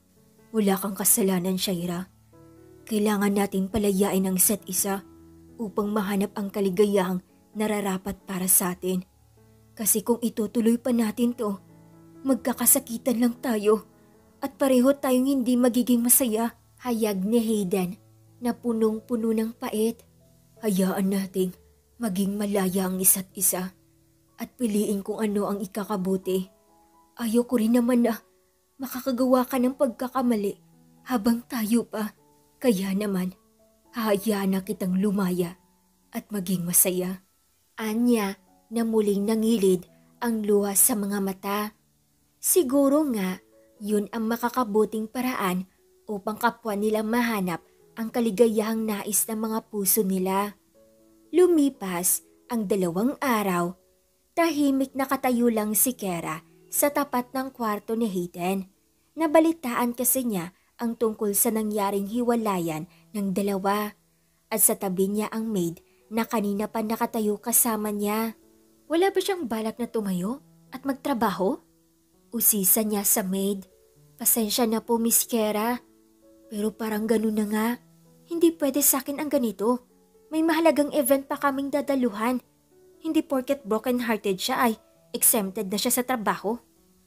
Wala kang kasalanan, Shaira. Kailangan nating palayain ang isa't isa upang mahanap ang kaligayahang nararapat para sa atin. Kasi kung itutuloy pa natin to, magkakasakitan lang tayo at pareho tayong hindi magiging masaya. Hayag ni Hayden na punong-puno ng pait. Hayaan nating maging malaya ang isa't isa at piliin kung ano ang ikakabuti. Ayoko rin naman na makakagawa ka ng pagkakamali habang tayo pa. Kaya naman, hahayaan na kitang lumaya at maging masaya. Anya na muling nangilid ang luha sa mga mata. Siguro nga, yun ang makakabuting paraan upang kapwa nila mahanap ang kaligayahang nais ng mga puso nila. Lumipas ang 2 araw. Tahimik na katayo lang si Kara sa tapat ng kwarto ni Hayden. Nabalitaan kasi niya ang tungkol sa nangyaring hiwalayan ng dalawa at sa tabi niya ang maid na kanina pa nakatayo kasama niya. Wala ba siyang balak na tumayo at magtrabaho? Usisa niya sa maid. Pasensya na po, Miss Kara. Pero parang ganun na nga. Hindi pwede sa akin ang ganito. May mahalagang event pa kaming dadaluhan. Hindi porket broken-hearted siya ay exempted na siya sa trabaho.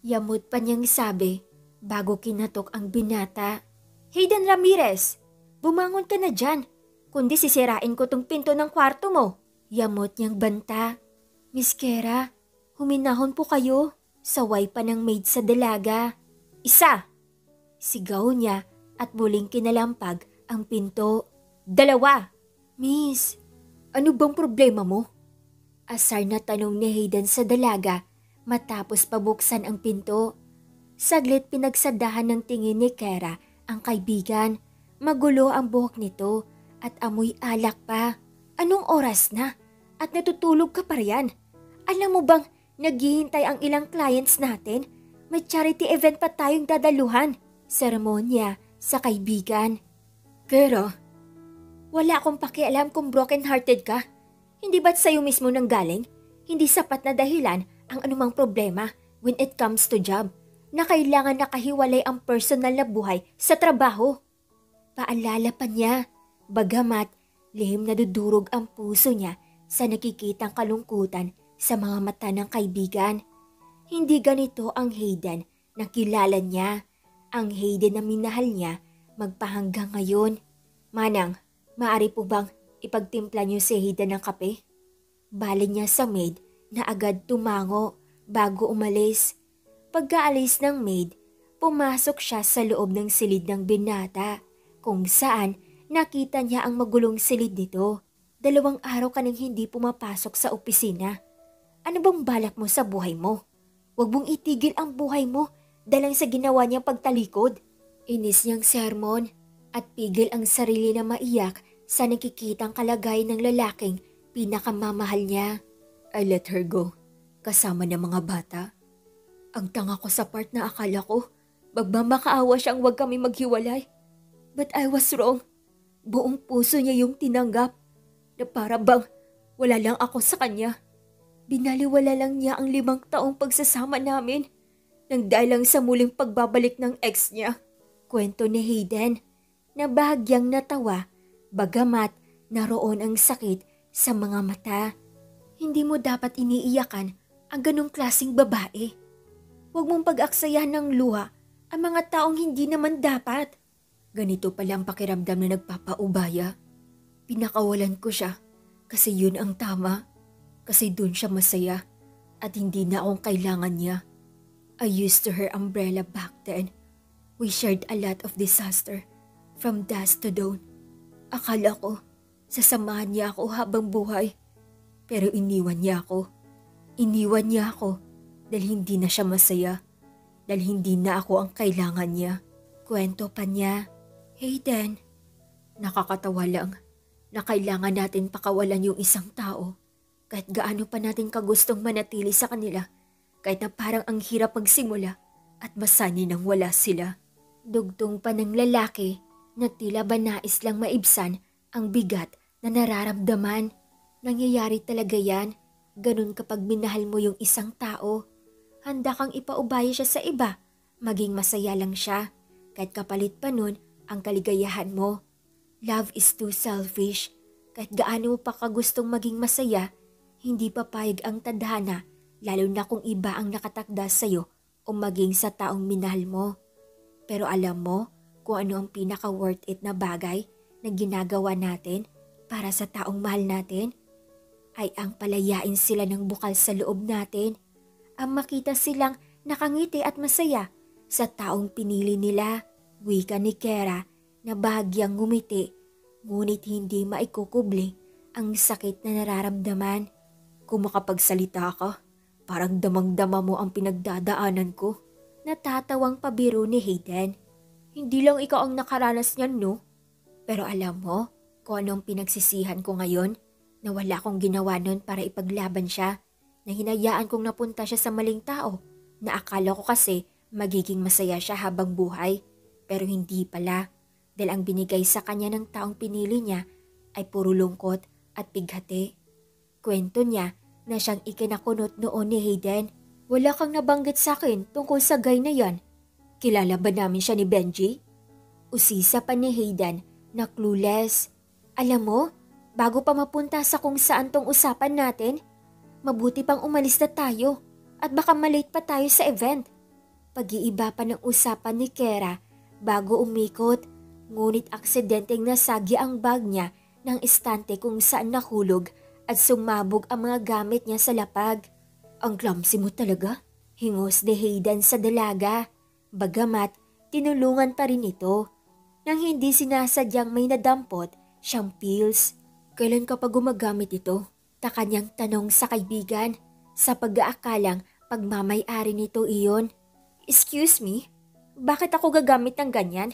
Yamot pa niyang sabi bago kinatok ang binata. Hayden Ramirez, bumangon ka na dyan. Kundi sisirain ko tong pinto ng kwarto mo. Yamot niyang banta. Miss Kara, huminahon po kayo. Saway pa ng maid sa dalaga. Isa! Sigaw niya at muling kinalampag ang pinto. 2! Miss, ano bang problema mo? Asar na tanong ni Hayden sa dalaga matapos pabuksan ang pinto. Saglit pinagsadahan ng tingin ni Kara ang kaibigan. Magulo ang buhok nito at amoy alak pa. Anong oras na? At natutulog ka pa riyan? Alam mo bang naghihintay ang ilang clients natin? May charity event pa tayong dadaluhan. Seremonya sa kaibigan. Kara, wala akong pakialam kung broken-hearted ka. Hindi ba't sa'yo mismo nang galing? Hindi sapat na dahilan ang anumang problema when it comes to job na kailangan nakahiwalay ang personal na buhay sa trabaho. Paalala pa niya, bagamat lihim na dudurog ang puso niya sa nakikitang kalungkutan sa mga mata ng kaibigan. Hindi ganito ang Hayden na kilala niya, ang Hayden na minahal niya magpahanggang ngayon. Manang, maaari po bang ipagtimpla niyo si Hayden ng kape? Bali niya sa maid na agad tumango bago umalis. Pagkaalis ng maid, pumasok siya sa loob ng silid ng binata kung saan nakita niya ang magulong silid nito. 2 araw ka nang hindi pumapasok sa opisina. Ano bang balak mo sa buhay mo? Huwag mong itigil ang buhay mo dahil sa ginawa niyang pagtalikod. Inis niyang sermon at pigil ang sarili na maiyak sa nakikitang kalagayan ng lalaking pinakamamahal niya. I let her go, kasama ng mga bata. Ang tanga ko sa part na akala ko magmamakaawa siyang huwag kami maghiwalay. But I was wrong. Buong puso niya yung tinanggap na para bang wala lang ako sa kanya. Binaliwala lang niya ang 5 taong pagsasama namin nang dahil lang sa muling pagbabalik ng ex niya. Kwento ni Hayden na bahagyang natawa bagamat naroon ang sakit sa mga mata. Hindi mo dapat iniiyakan ang ganong klaseng babae. Huwag mong pag-aksayahan ng luha ang mga taong hindi naman dapat. Ganito pala ang pakiramdam na nagpapaubaya. Pinakawalan ko siya kasi yun ang tama. Kasi dun siya masaya at hindi na akong kailangan niya. I used to her umbrella back then. We shared a lot of disaster from dusk to dawn. Akala ko sasamahan niya ako habang buhay. Pero iniwan niya ako. Iniwan niya ako dahil hindi na siya masaya. Dahil hindi na ako ang kailangan niya. Kwento pa niya. Hayden, nakakatawa lang na kailangan natin pakawalan yung isang tao. Kahit gaano pa natin kagustong manatili sa kanila, kahit na parang ang hirap magsimula at masani nang wala sila. Dugtong pa ng lalaki na tila ba nais lang maibsan ang bigat na nararamdaman. Nangyayari talaga yan. Ganun kapag minahal mo yung isang tao. Handa kang ipaubaya siya sa iba. Maging masaya lang siya. Kahit kapalit pa nun ang kaligayahan mo. Love is too selfish. Kahit gaano mo pa kagustong maging masaya, hindi papayag ang tadhana, lalo na kung iba ang nakatakda sa'yo o maging sa taong minahal mo. Pero alam mo kung ano ang pinaka-worth it na bagay na ginagawa natin para sa taong mahal natin? Ay ang palayain sila ng bukal sa loob natin. Ang makita silang nakangiti at masaya sa taong pinili nila. Wika ni Kera na bahagyang ngumiti, ngunit hindi maikukubli ang sakit na nararamdaman. Kung makapagsalita ka, parang damang-dama mo ang pinagdadaanan ko. Natatawang pabiro ni Hayden. Hindi lang ikaw ang nakaranas niyan, no? Pero alam mo kung anong pinagsisihan ko ngayon? Na wala akong ginawa nun para ipaglaban siya, na hinayaan kong napunta siya sa maling tao, na akala ko kasi magiging masaya siya habang buhay. Pero hindi pala, dahil ang binigay sa kanya ng taong pinili niya ay puro lungkot at bighati. Kwento niya na siyang ikinakunot noon ni Hayden. Wala kang nabanggit sa akin tungkol sa guy na yan. Kilala ba namin siya ni Benji? Usisa pa ni Hayden na clueless. Alam mo, bago pa mapunta sa kung saan tong usapan natin, mabuti pang umalis na tayo at baka malate pa tayo sa event. Pag-iiba pa ng usapan ni Kera bago umikot, ngunit aksidenteng nasagi ang bag niya ng estante kung saan nahulog at sumabog ang mga gamit niya sa lapag. Ang clumsy mo talaga, hingos ni Hayden sa dalaga. Bagamat tinulungan pa rin ito nang hindi sinasadyang may nadampot siyang pills. Kailan ka pa gumagamit ito? Ta kanyang tanong sa kaibigan sa pag-aakalang pagmamay-ari nito iyon. Excuse me? Bakit ako gagamit ng ganyan?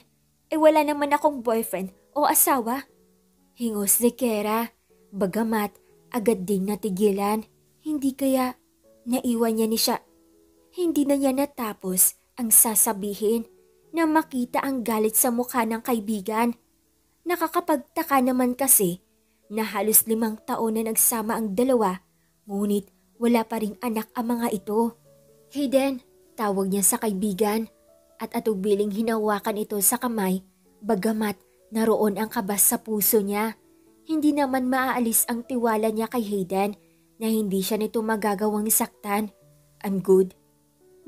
Wala naman akong boyfriend o asawa. Hingos ni Kera, bagamat agad ding natigilan. Hindi kaya naiwan niya ni siya. Hindi na niya natapos ang sasabihin na makita ang galit sa mukha ng kaibigan. Nakakapagtaka naman kasi na halos 5 taon na nagsama ang dalawa, ngunit wala pa ring anak ang mga ito. Hayden, tawag niya sa kaibigan at atubiling hinawakan ito sa kamay, bagamat naroon ang kabas sa puso niya. Hindi naman maaalis ang tiwala niya kay Hayden na hindi siya nito magagawang saktan. I'm good.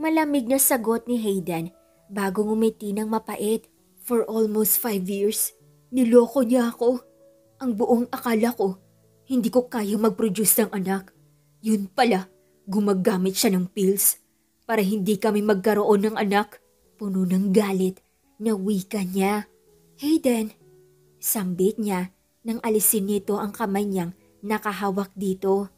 Malamig na sagot ni Hayden bago ngumiti ng mapait. For almost 5 years, niloko niya ako. Ang buong akala ko, hindi ko kaya mag-produce ng anak. Yun pala, gumagamit siya ng pills para hindi kami magkaroon ng anak. Puno ng galit na wika niya. Hayden, sambit niya nang alisin nito ang kamay niyang nakahawak dito.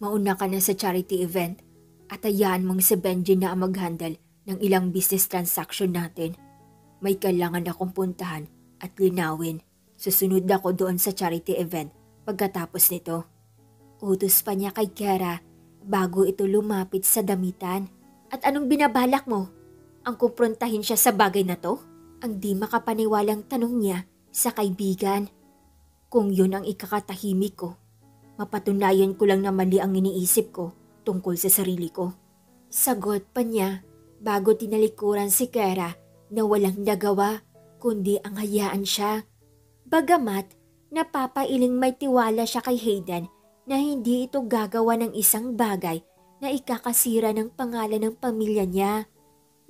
Mauna ka na sa charity event at hayaan mong si Benji na ang mag-handle ng ilang business transaction natin. May kailangan akong puntahan at linawin. Susunod ako doon sa charity event pagkatapos nito. Utos pa niya kay Kera bago ito lumapit sa damitan. At anong binabalak mo? Ang kumprontahin siya sa bagay na to? Ang di makapaniwalang tanong niya sa kaibigan. Kung yun ang ikakatahimik ko, mapatunayan ko lang na mali ang iniisip ko tungkol sa sarili ko. Sagot pa niya bago tinalikuran si Kera na walang nagawa kundi ang hayaan siya. Bagamat napapailing may tiwala siya kay Hayden na hindi ito gagawa ng isang bagay na ikakasira ng pangalan ng pamilya niya.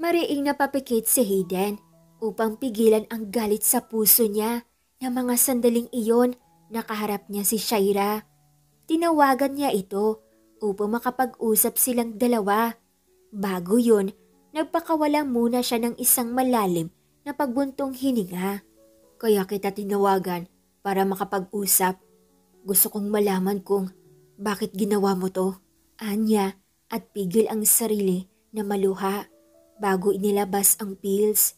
Mariing napapikit si Hayden upang pigilan ang galit sa puso niya na mga sandaling iyon nakaharap niya si Shaira. Tinawagan niya ito upang makapag-usap silang dalawa. Bago yun, nagpakawala muna siya ng isang malalim na pagbuntong hininga. Kaya kita tinawagan para makapag-usap. Gusto kong malaman kung bakit ginawa mo to. Anya at pigil ang sarili na maluha bago inilabas ang pills.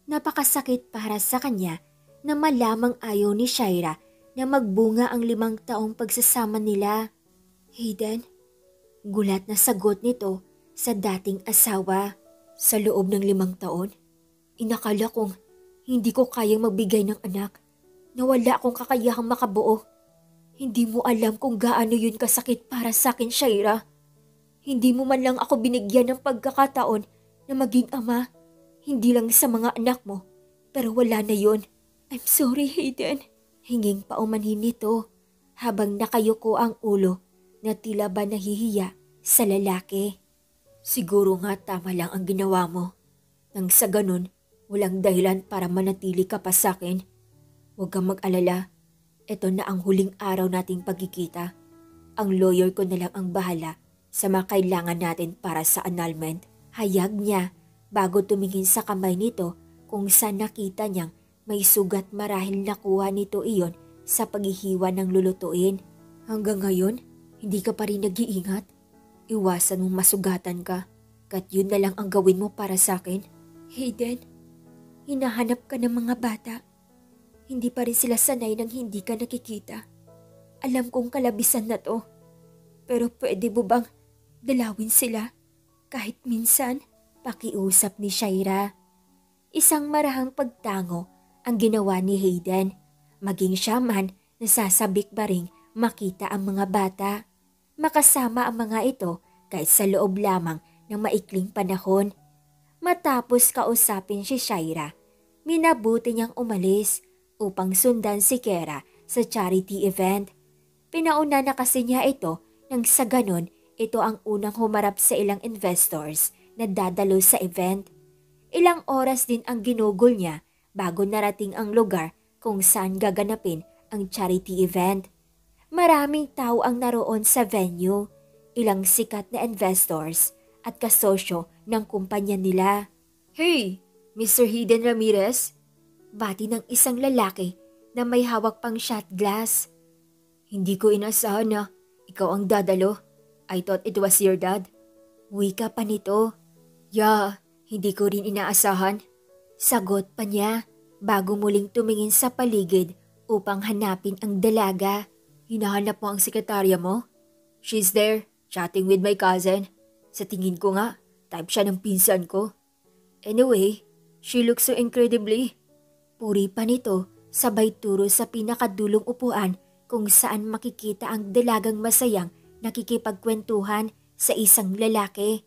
Napakasakit para sa kanya na malamang ayaw ni Shaira na magbunga ang 5 taong pagsasama nila. Hayden, gulat na sagot nito sa dating asawa. Sa loob ng 5 taon, inakala kong hindi ko kayang magbigay ng anak na wala akong kakayahang makabuo. Hindi mo alam kung gaano yun kasakit para sa akin, Shaira. Hindi mo man lang ako binigyan ng pagkakataon na maging ama. Hindi lang sa mga anak mo. Pero wala na yun. I'm sorry, Hayden. Hinging paumanhin nito habang nakayuko ang ulo na tila ba nahihiya sa lalaki. Siguro nga tama lang ang ginawa mo. Nang sa ganun, walang dahilan para manatili ka pa sa akin. Huwag kang mag-alala. Ito na ang huling araw nating pagkikita. Ang lawyer ko na lang ang bahala sa mga kailangan natin para sa annulment. Hayag niya bago tumingin sa kamay nito kung saan nakita niyang may sugat marahil nakuha nito iyon sa paghihiwa ng lulutuin. Hanggang ngayon, hindi ka pa rin nag-iingat. Iwasan mong masugatan ka. Kat yun na lang ang gawin mo para sa akin. Hayden, hinahanap ka ng mga bata. Hindi pa rin sila sanay nang hindi ka nakikita. Alam kong kalabisan na to. Pero pwede mo bang dalawin sila? Kahit minsan, pakiusap ni Shaira. Isang marahang pagtango ang ginawa ni Hayden. Maging siya man, nasasabik ba ring makita ang mga bata. Makasama ang mga ito kahit sa loob lamang ng maikling panahon. Matapos kausapin si Shaira, minabuti niyang umalis upang sundan si Kera sa charity event. Pinauna na kasi niya ito nang sa ganon ito ang unang humarap sa ilang investors na dadalo sa event. Ilang oras din ang ginugol niya bago narating ang lugar kung saan gaganapin ang charity event. Maraming tao ang naroon sa venue, ilang sikat na investors at kasosyo ng kumpanya nila. Hey, Mr. Hayden Ramirez? Bati ng isang lalaki na may hawak pang shot glass. Hindi ko inasahan na ikaw ang dadalo. I thought it was your dad. Wika pa nito. Yeah, hindi ko rin inaasahan. Sagot pa niya bago muling tumingin sa paligid upang hanapin ang dalaga. Hinahanap mo ang sekretarya mo? She's there, chatting with my cousin. Sa tingin ko nga, type siya ng pinsan ko. Anyway, she looks so incredibly. Puri pa nito, sabay turo sa pinakadulong upuan kung saan makikita ang dalagang masayang nakikipagkwentuhan sa isang lalaki.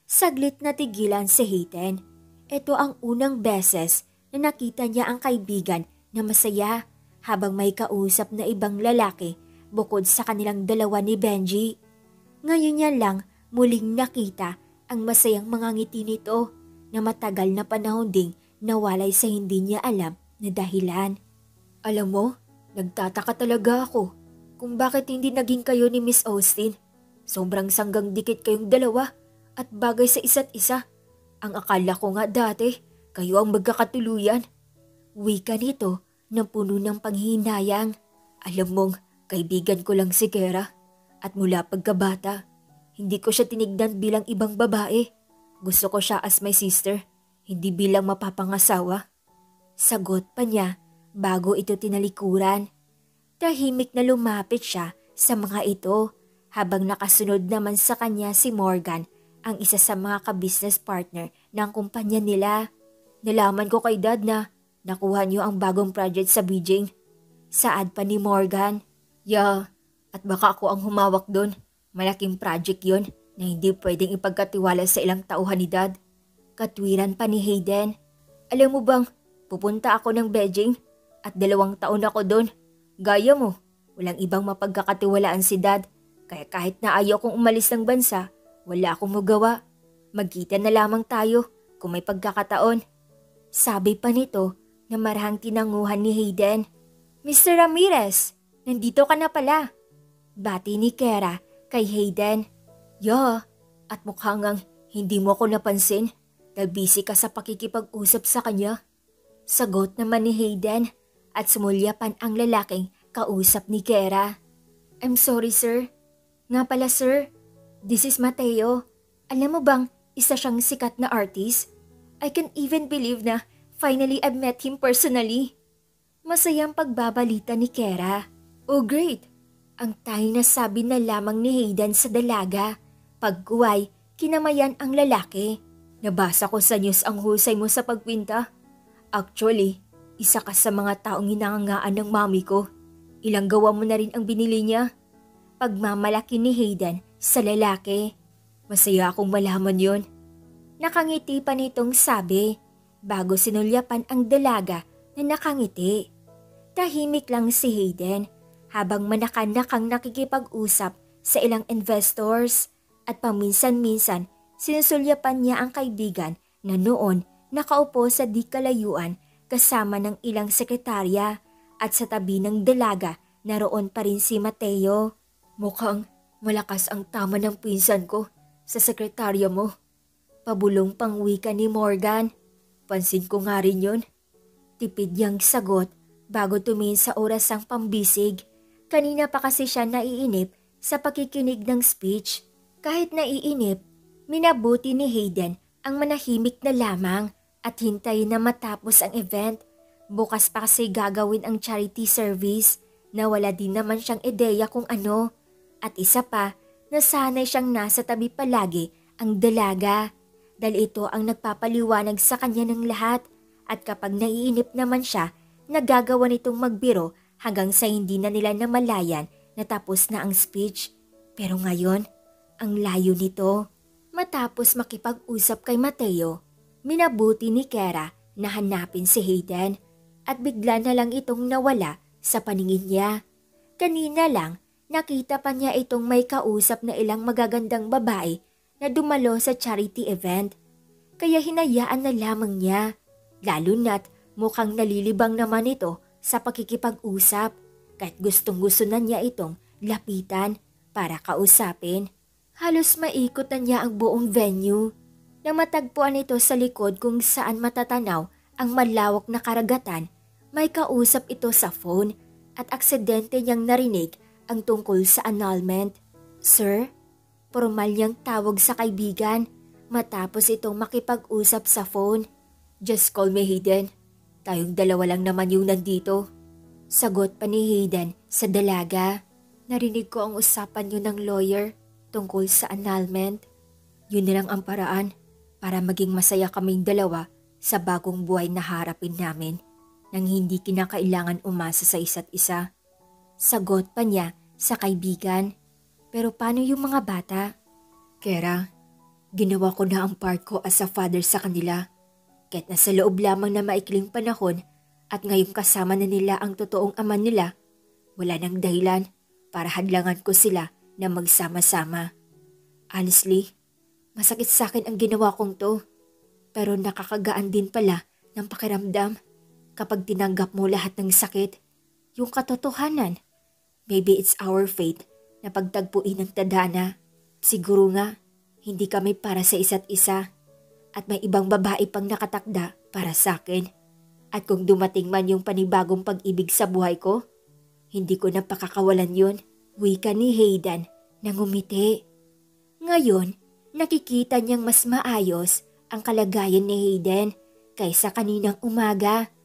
Saglit na tigilan si Hayden. Ito ang unang beses na nakita niya ang kaibigan na masaya habang may kausap na ibang lalaki bukod sa kanilang dalawa ni Benji. Ngayon niya lang muling nakita ang masayang mga ngiti nito na matagal na panahon ding nawalay sa hindi niya alam na dahilan. Alam mo, nagtataka talaga ako kung bakit hindi naging kayo ni Miss Austin. Sobrang sanggang dikit kayong dalawa at bagay sa isa't isa. Ang akala ko nga dati, kayo ang magkakatuluyan. Wika nito na puno ng panghihinayang. Alam mong, kaibigan ko lang si Kera at mula pagkabata, hindi ko siya tinignan bilang ibang babae. Gusto ko siya as my sister, hindi bilang mapapangasawa. Sagot pa niya bago ito tinalikuran. Tahimik na lumapit siya sa mga ito habang nakasunod naman sa kanya si Morgan, ang isa sa mga ka-business partner ng kumpanya nila. Nalaman ko kay Dad na nakuha niyo ang bagong project sa Beijing. Saad pa ni Morgan. Yeah, at baka ako ang humawak doon. Malaking project yon na hindi pwedeng ipagkatiwala sa ilang tauhan ni Dad. Katwiran pa ni Hayden. Alam mo bang, pupunta ako ng Beijing at 2 taon ako doon. Gaya mo, walang ibang mapagkakatiwalaan si Dad. Kaya kahit na ayaw kong umalis ng bansa, wala akong magawa. Magkita na lamang tayo kung may pagkakataon. Sabi pa nito na marahang tinanguhan ni Hayden. Mr. Ramirez, nandito ka na pala. Bati ni Kera kay Hayden. Yeah, at mukhang ngang hindi mo ako napansin dahil busy ka sa pakikipag-usap sa kanya. Sagot naman ni Hayden at sumulyapan ang lalaking kausap ni Kera. I'm sorry sir. Nga pala sir, this is Mateo. Alam mo bang isa siyang sikat na artist? I can't even believe na finally I've met him personally. Masayang pagbabalita ni Kera. Oh great! Ang tanging nasabi na lamang ni Hayden sa dalaga. Pagkuway, kinamayan ang lalaki. Nabasa ko sa news ang husay mo sa pagpinta. Actually, isa ka sa mga taong hinangangaan ng mami ko. Ilang gawa mo na rin ang binili niya. Pagmamalaki ni Hayden sa lalaki. Masaya akong malaman yon. Nakangiti pa nitong sabi bago sinulyapan ang dalaga na nakangiti. Tahimik lang si Hayden habang manakan-nakang nakikipag-usap sa ilang investors at paminsan-minsan sinusulyapan niya ang kaibigan na noon nakaupo sa di kalayuan kasama ng ilang sekretarya at sa tabi ng dalaga naroon pa rin si Mateo. Mukhang malakas ang tama ng pinsan ko sa sekretarya mo. Pabulong pang wika ni Morgan. Pansin ko nga rin yun. Tipid niyang sagot bago tumingin sa oras ang pambisig. Kanina pa kasi siya naiinip sa pakikinig ng speech. Kahit naiinip, minabuti ni Hayden ang manahimik na lamang at hintayin na matapos ang event. Bukas pa kasi gagawin ang charity service na wala din naman siyang ideya kung ano. At isa pa, nasanay siyang nasa tabi palagi ang dalaga dahil ito ang nagpapaliwanag sa kanya ng lahat at kapag naiinip naman siya, nagagawa nitong magbiro hanggang sa hindi na nila namalayan na tapos na ang speech. Pero ngayon, ang layo nito. Matapos makipag-usap kay Mateo, minabuti ni Kara na hanapin si Hayden at bigla na lang itong nawala sa paningin niya. Kanina lang, nakita pa niya itong may kausap na ilang magagandang babae na dumalo sa charity event. Kaya hinayaan na lamang niya, lalo na't mukhang nalilibang naman ito sa pakikipag-usap kahit gustong-gusto na niya itong lapitan para kausapin. Halos maikot na niya ang buong venue na matagpuan ito sa likod kung saan matatanaw ang malawak na karagatan. May kausap ito sa phone at aksidente niyang narinig ang tungkol sa annulment. Sir, formal niyang tawag sa kaibigan matapos itong makipag-usap sa phone. Just call me Hayden. Tayong dalawa lang naman yung nandito. Sagot pa ni Hayden sa dalaga. Narinig ko ang usapan niyo ng lawyer tungkol sa annulment. Yun na lang ang paraan para maging masaya kaming dalawa sa bagong buhay na harapin namin nang hindi kinakailangan umasa sa isa't isa. Sagot pa niya sa kaibigan. Pero paano yung mga bata? Kera, ginawa ko na ang part ko as a father sa kanila. Kahit nasa loob lamang na maikling panahon at ngayong kasama na nila ang totoong ama nila, wala nang dahilan para hadlangan ko sila na magsama-sama. Honestly, masakit sa akin ang ginawa kong to. Pero nakakagaan din pala ng pakiramdam kapag tinanggap mo lahat ng sakit, yung katotohanan. Maybe it's our fate na pagtagpuin ng tadhana. Siguro nga, hindi kami para sa isa't isa. At may ibang babae pang nakatakda para sa akin. At kung dumating man yung panibagong pag-ibig sa buhay ko, hindi ko na pakakawalan yun. Wika ni Hayden na ngumiti. Ngayon, nakikita niyang mas maayos ang kalagayan ni Hayden kaysa kaninang umaga.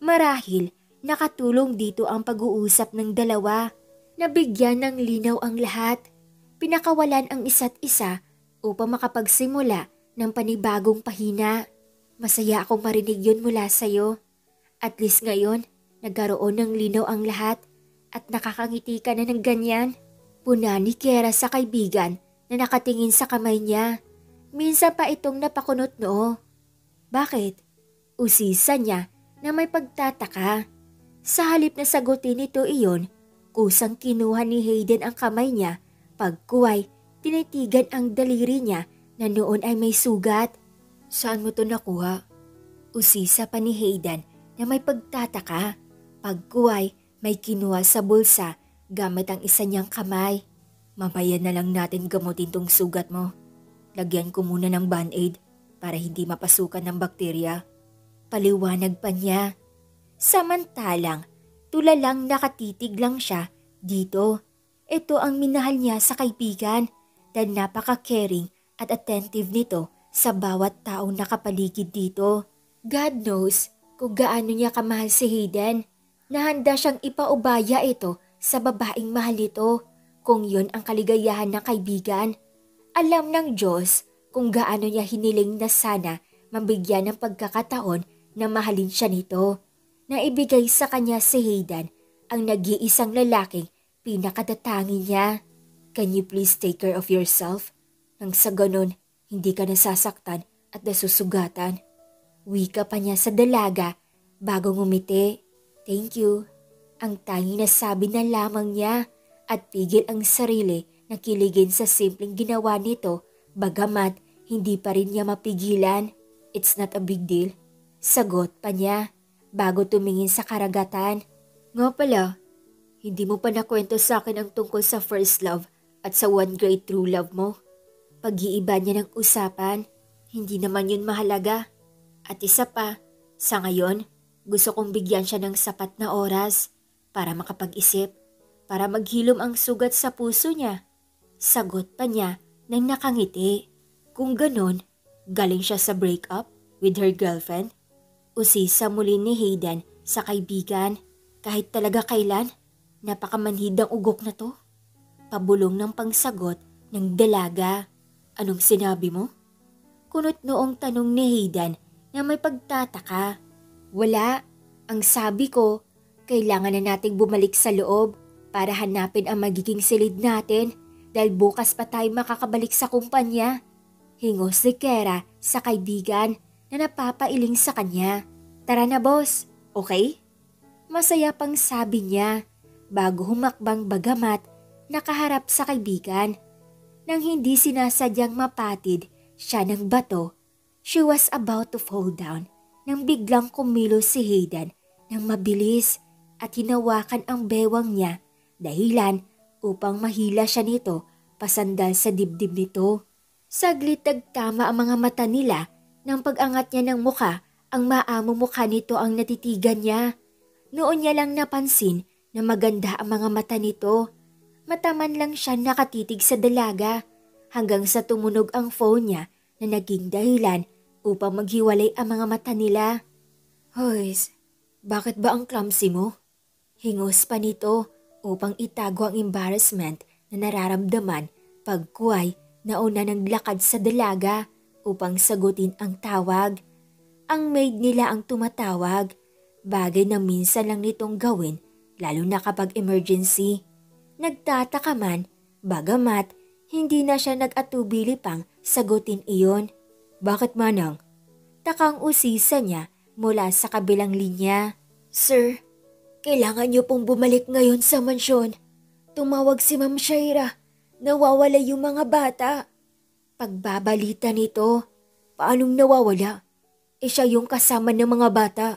Marahil nakatulong dito ang pag-uusap ng dalawa. Nabigyan ng linaw ang lahat. Pinakawalan ang isa't isa upang makapagsimula ng panibagong pahina. Masaya akong marinig yun mula sa'yo. At least ngayon, nagkaroon ng linaw ang lahat at nakakangiti ka na ng ganyan. Puna ni Kera sa kaibigan na nakatingin sa kamay niya. Minsan pa itong napakunot noo. Bakit? Usisa niya na may pagtataka. Sa halip na sagutin nito iyon, kusang kinuha ni Hayden ang kamay niya. Pagkuway, tinitigan ang daliri niya na noon ay may sugat. Saan mo to nakuha? Usisa pa ni Hayden na may pagtataka. Pagkuway, may kinuha sa bulsa gamit ang isa niyang kamay. Mamaya na lang natin gamutin tong sugat mo. Lagyan ko muna ng band-aid para hindi mapasukan ng bakterya. Paliwanag pa niya. Samantalang, tulalang nakatitig lang siya dito. Ito ang minahal niya sa kaibigan dahil napaka-caring at attentive nito sa bawat taong nakapaligid dito. God knows kung gaano niya kamahal si Hayden. Nahanda siyang ipaubaya ito sa babaeng mahal nito kung yun ang kaligayahan ng kaibigan. Alam ng Diyos kung gaano niya hiniling na sana mabigyan ng pagkakataon na mahalin siya nito, na ibigay sa kanya si Hayden ang nag-iisang lalaking pinakatatangi niya. Can you please take care of yourself? Nang sa ganon, hindi ka nasasaktan at nasusugatan. Wika pa niya sa dalaga bago ngumiti. Thank you. Ang tanging nasabi na lamang niya at pigil ang sarili na kiligin sa simpleng ginawa nito bagamat hindi pa rin niya mapigilan. It's not a big deal. Sagot pa niya bago tumingin sa karagatan. Nga pala, hindi mo pa nakwento sa akin ang tungkol sa first love at sa one great true love mo. Pag-iiba niya ng usapan, hindi naman yun mahalaga. At isa pa, sa ngayon, gusto kong bigyan siya ng sapat na oras para makapag-isip, para maghilom ang sugat sa puso niya. Sagot pa niya nang nakangiti. Kung ganon, galing siya sa breakup with her girlfriend. Usisa muli ni Hayden sa kaibigan. Kahit talaga kailan, napakamanhid ang ugok na to. Pabulong ng pangsagot ng dalaga. Anong sinabi mo? Kunot noong tanong ni Hayden na may pagtataka. Wala. Ang sabi ko, kailangan na nating bumalik sa loob para hanapin ang magiging silid natin dahil bukas pa tayo makakabalik sa kumpanya. Hingos ni Kera sa kaibigan na napapailing sa kanya. Tara na boss, okay? Masaya pang sabi niya bago humakbang bagamat nakaharap sa kaibigan. Nang hindi sinasadyang mapatid siya ng bato, she was about to fall down nang biglang kumilos si Hayden ng mabilis at hinawakan ang bewang niya dahilan upang mahila siya nito pasandal sa dibdib nito. Saglit nagtama ang mga mata nila nang pag-angat niya ng mukha ang maamo mukha nito ang natitigan niya. Noon niya lang napansin na maganda ang mga mata nito. Mataman lang siya nakatitig sa dalaga hanggang sa tumunog ang phone niya na naging dahilan upang maghiwalay ang mga mata nila. Hoys, bakit ba ang clumsy mo? Hingos pa nito upang itago ang embarrassment na nararamdaman pagkuway na una naglakad sa dalaga upang sagutin ang tawag. Ang maid nila ang tumatawag. Bagay na minsan lang nitong gawin lalo na kapag emergency. Nagtataka man, bagamat hindi na siya nag-atubili pang sagutin iyon. Bakit manang? Takang usisa niya mula sa kabilang linya. Sir, kailangan niyo pong bumalik ngayon sa mansyon. Tumawag si Ma'am Shaira. Nawawala yung mga bata. Pagbabalita nito, paanong nawawala? Siya yung kasama ng mga bata.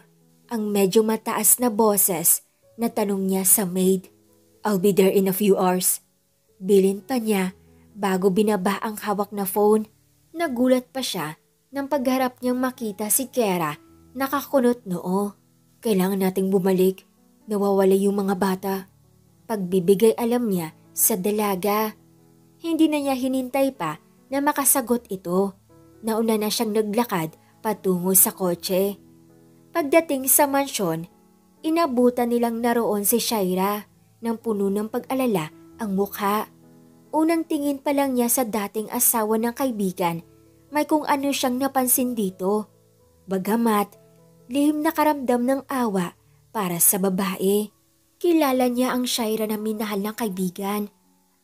Ang medyo mataas na boses na tanong niya sa maid. I'll be there in a few hours. Bilin pa niya bago binaba ang hawak na phone. Nagulat pa siya nang pagharap niyang makita si Kera nakakunot noo. Kailangan nating bumalik. Nawawala yung mga bata. Pagbibigay alam niya sa dalaga. Hindi na niya hinintay pa na makasagot ito. Nauna na siyang naglakad patungo sa kotse. Pagdating sa mansyon, inabutan nilang naroon si Shaira nang puno ng pag-alala ang mukha. Unang tingin pa lang niya sa dating asawa ng kaibigan, may kung ano siyang napansin dito. Bagamat, lihim na karamdam ng awa para sa babae. Kilala niya ang Shaira na minahal ng kaibigan.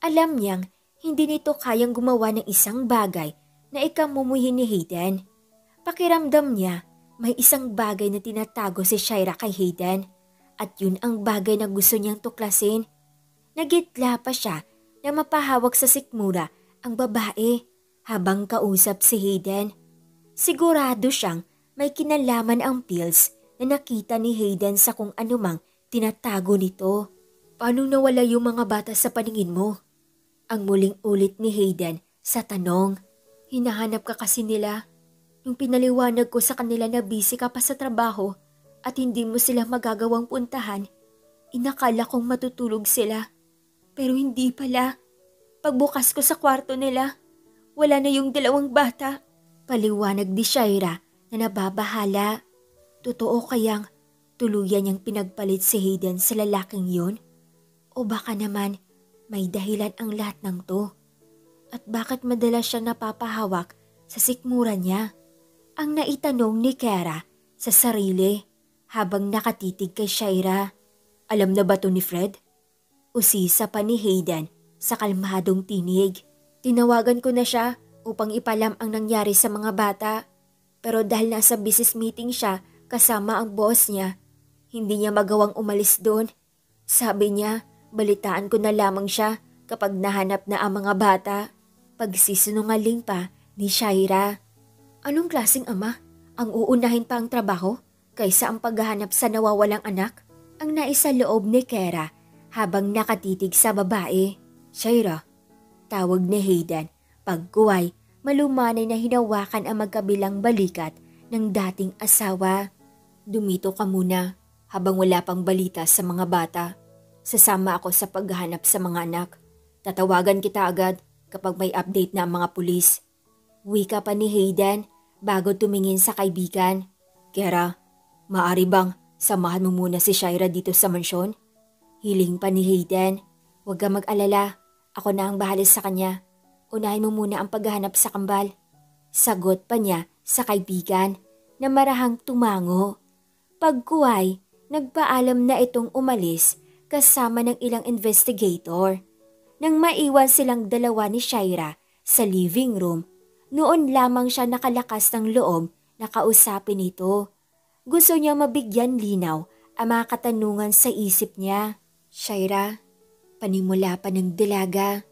Alam niyang hindi nito kayang gumawa ng isang bagay na ikamumuhin ni Hayden. Pakiramdam niya, may isang bagay na tinatago si Shaira kay Hayden at yun ang bagay na gusto niyang tuklasin. Nagitla pa siya na mapahawak sa sikmura ang babae habang kausap si Hayden. Sigurado siyang may kinalaman ang pills na nakita ni Hayden sa kung anumang tinatago nito. Paano nawala yung mga bata sa paningin mo? Ang muling ulit ni Hayden sa tanong. Hinahanap ka kasi nila. Nung pinaliwanag ko sa kanila na busy ka pa sa trabaho at hindi mo sila magagawang puntahan, inakala kong matutulog sila. Pero hindi pala. Pagbukas ko sa kwarto nila, wala na yung dalawang bata. Paliwanag ni Shaira na nababahala. Totoo kayang tuluyan niyang pinagpalit si Hayden sa lalaking yun? O baka naman may dahilan ang lahat ng to? At bakit madalas siya napapahawak sa sikmura niya? Ang naitanong ni Kera sa sarili habang nakatitig kay Shaira. Alam na ba to ni Fred? Usisa pa ni Hayden sa kalmadong tinig. Tinawagan ko na siya upang ipalam ang nangyari sa mga bata. Pero dahil nasa business meeting siya kasama ang boss niya, hindi niya magawang umalis doon. Sabi niya, balitaan ko na lamang siya kapag nahanap na ang mga bata. Pagsisinungaling pa ni Shaira. Anong klaseng ama ang uunahin pa ang trabaho kaysa ang paghahanap sa nawawalang anak? Ang naisaloob ni Kera habang nakatitig sa babae. Shaira, tawag ni Hayden. Pagkuway, malumanay na hinawakan ang magkabilang balikat ng dating asawa. Dumito ka muna habang wala pang balita sa mga bata. Sasama ako sa paghahanap sa mga anak. Tatawagan kita agad kapag may update na ang mga pulis. Wika pa ni Hayden bago tumingin sa kaibigan. Kera, maari bang samahan mo muna si Shaira dito sa mansyon? Hiling pa ni Hayden. Huwag ka mag-alala. Ako na ang bahala sa kanya. Unahin mo muna ang paghahanap sa kambal. Sagot pa niya sa kaibigan na marahang tumango. Pagkuway, nagpaalam na itong umalis kasama ng ilang investigator. Nang maiwan silang dalawa ni Shaira sa living room, noon lamang siya nakalakas ng loob na kausapin ito. Gusto niya mabigyan linaw ang mga katanungan sa isip niya. Shaira, panimula pa ng dalaga.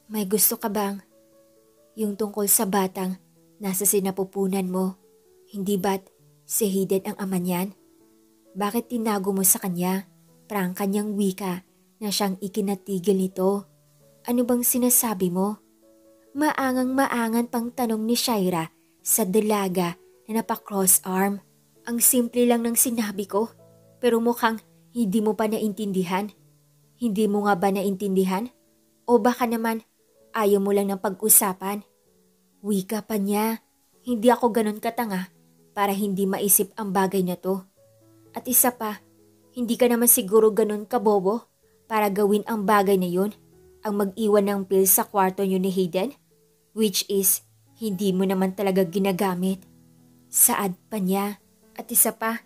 May gusto ka bang? Yung tungkol sa batang nasa sinapupunan mo. Hindi ba't si Hayden ang ama niyan? Bakit tinago mo sa kanya? Parang kanyang wika na siyang ikinatigil nito. Ano bang sinasabi mo? Maangang-maangan pang tanong ni Shaira sa dalaga na napa-cross arm. Ang simple lang ng sinabi ko, pero mukhang hindi mo pa naintindihan. Hindi mo nga ba naintindihan? O baka naman ayaw mo lang ng pag-usapan? Wika pa niya, hindi ako ganon katanga para hindi maisip ang bagay na to. At isa pa, hindi ka naman siguro ganon kabobo para gawin ang bagay na yun, ang mag-iwan ng pills sa kwarto niyo ni Hayden, which is hindi mo naman talaga ginagamit. Saad pa niya. At isa pa,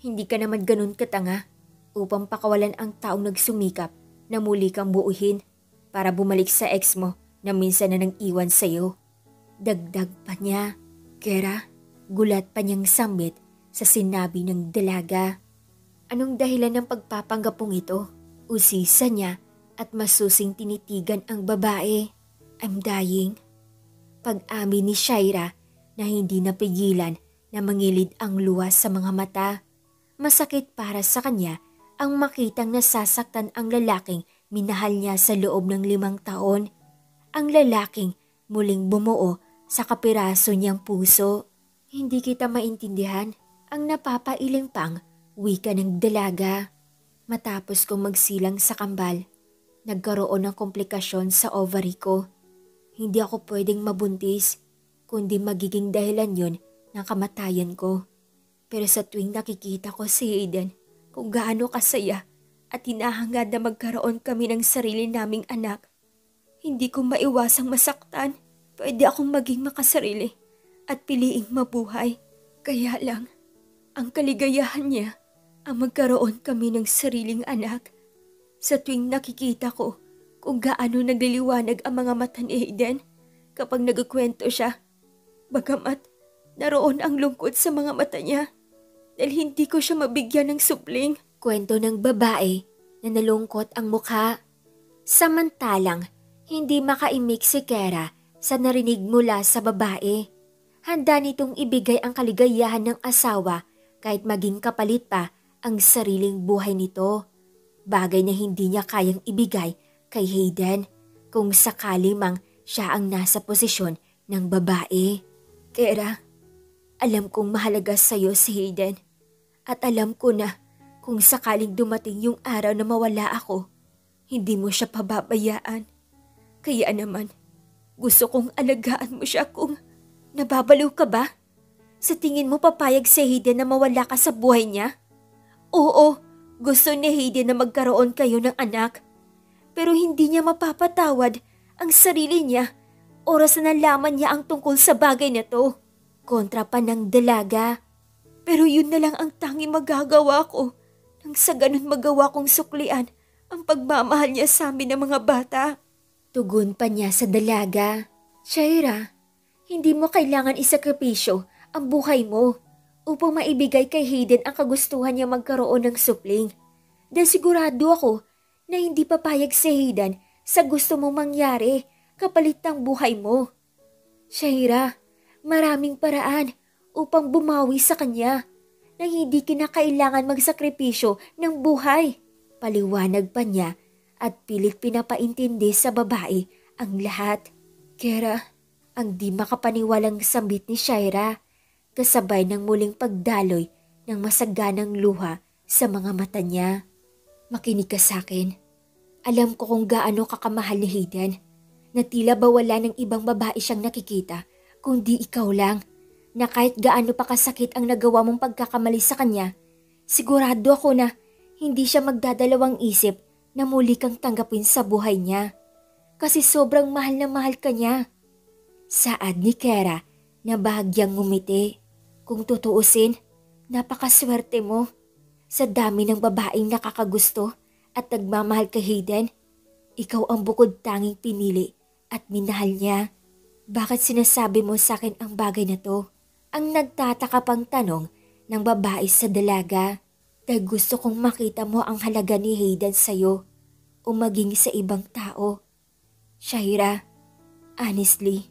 hindi ka naman ganon katanga upang pakawalan ang taong nagsumikap na muli kang buuhin para bumalik sa ex mo na minsan na nang iwan sa'yo. Dagdag pa niya. Kera, gulat pa niyang sambit sa sinabi ng dalaga. Anong dahilan ng pagpapanggapong ito? Usisa niya at masusing tinitigan ang babae. I'm dying. Pag-amin ni Shaira na hindi napigilan na mangilid ang luha sa mga mata. Masakit para sa kanya ang makitang nasasaktan ang lalaking minahal niya sa loob ng 5 taon. Ang lalaking muling bumuo sa kapiraso niyang puso. Hindi kita maintindihan ang napapailing pang wika ng dalaga. Matapos kong magsilang sa kambal, nagkaroon ng komplikasyon sa ovary ko. Hindi ako pwedeng mabuntis, kundi magiging dahilan yun ng kamatayan ko. Pero sa tuwing nakikita ko si Hayden, kung gaano kasaya at hinahangad na magkaroon kami ng sarili naming anak, hindi ko maiwasang masaktan. Pwede akong maging makasarili at piliing mabuhay. Kaya lang, ang kaligayahan niya ang magkaroon kami ng sariling anak. Sa tuwing nakikita ko kung gaano nagliliwanag ang mga mata ni Hayden kapag nagkukwento siya, bagamat naroon ang lungkot sa mga mata niya dahil hindi ko siya mabigyan ng supling. Kwento ng babae na nalungkot ang mukha. Samantalang, hindi makaimik si Kera sa narinig mula sa babae. Handa nitong ibigay ang kaligayahan ng asawa kahit maging kapalit pa ang sariling buhay nito. Bagay na hindi niya kayang ibigay kay Hayden kung sakali mang siya ang nasa posisyon ng babae. Kera, alam kong mahalaga sa'yo si Hayden at alam ko na kung sakaling dumating yung araw na mawala ako, hindi mo siya pababayaan. Kaya naman, gusto kong alagaan mo siya kung nababaliw ka ba? Sa tingin mo papayag si Hayden na mawala ka sa buhay niya? Oo, gusto ni Hayden na magkaroon kayo ng anak. Pero hindi niya mapapatawad ang sarili niya oras na nalaman niya ang tungkol sa bagay na to. Kontra pa ng dalaga. Pero yun na lang ang tanging magagawa ko nang sa ganun magawa kong suklian ang pagmamahal niya sa amin ng mga bata. Tugon pa niya sa dalaga. Shaira, hindi mo kailangan isakripisyo ang buhay mo upang maibigay kay Hayden ang kagustuhan niya magkaroon ng supling. Dahil sigurado ako na hindi papayag si Hayden sa gusto mong mangyari kapalit ng buhay mo. Shaira, maraming paraan upang bumawi sa kanya nang hindi kinakailangan magsakripisyo ng buhay. Paliwanag pa niya at pilit pinapaintindi sa babae ang lahat. Kera, ang di makapaniwalang sambit ni Shaira, kasabay ng muling pagdaloy ng masaganang luha sa mga mata niya. Makinig ka sa akin. Alam ko kung gaano kakamahal ni Hayden, na tila ba wala ng ibang babae siyang nakikita kundi ikaw lang, na kahit gaano pa kasakit ang nagawa mong pagkakamali sa kanya, sigurado ako na hindi siya magdadalawang isip na muli kang tanggapin sa buhay niya. Kasi sobrang mahal na mahal ka niya. Saad ni Kera na bahagyang ngumiti. Kung tutuusin, napakaswerte mo. Sa dami ng babaeng nakakagusto at nagmamahal kay Hayden, ikaw ang bukod tanging pinili at minahal niya. Bakit sinasabi mo sa akin ang bagay na to? Ang nagtataka pang tanong ng babae sa dalaga. Dahil gusto kong makita mo ang halaga ni Hayden sa'yo o maging sa ibang tao. Shaira, honestly,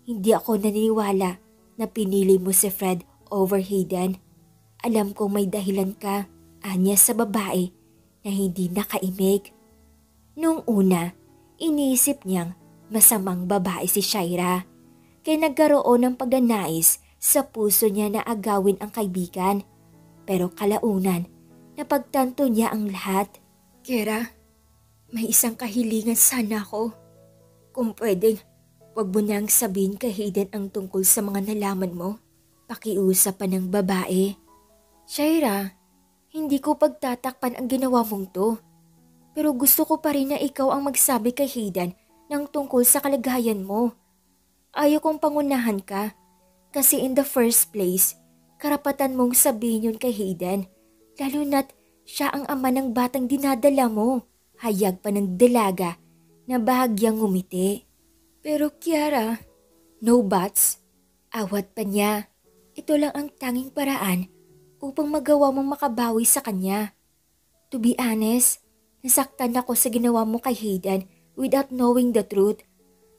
hindi ako naniniwala na pinili mo si Fred over Hayden. Alam kong may dahilan ka, anya sa babae na hindi nakaimik. Noong una, iniisip niyang masamang babae si Shaira, kaya nagkaroon ng pagnanais sa puso niya na agawin ang kaibigan. Pero kalaunan, napagtanto niya ang lahat. Kera, may isang kahilingan sana ako. Kung pwedeng, wag mo nang sabihin kay Hayden ang tungkol sa mga nalaman mo. Pakiusap pa ng babae. Shaira, hindi ko pagtatakpan ang ginawa mong to. Pero gusto ko pa rin na ikaw ang magsabi kay Hayden ng tungkol sa kalagayan mo. Ayaw kong pangunahan ka. Kasi in the first place, karapatan mong sabihin yun kay Hayden. Lalo na't siya ang ama ng batang dinadala mo. Hayag pa ng dalaga na bahagyang ngumiti. Pero Kiara, no buts. Awat pa niya. Ito lang ang tanging paraan upang magawa mong makabawi sa kanya. To be honest, nasaktan ako sa ginawa mo kay Hayden without knowing the truth.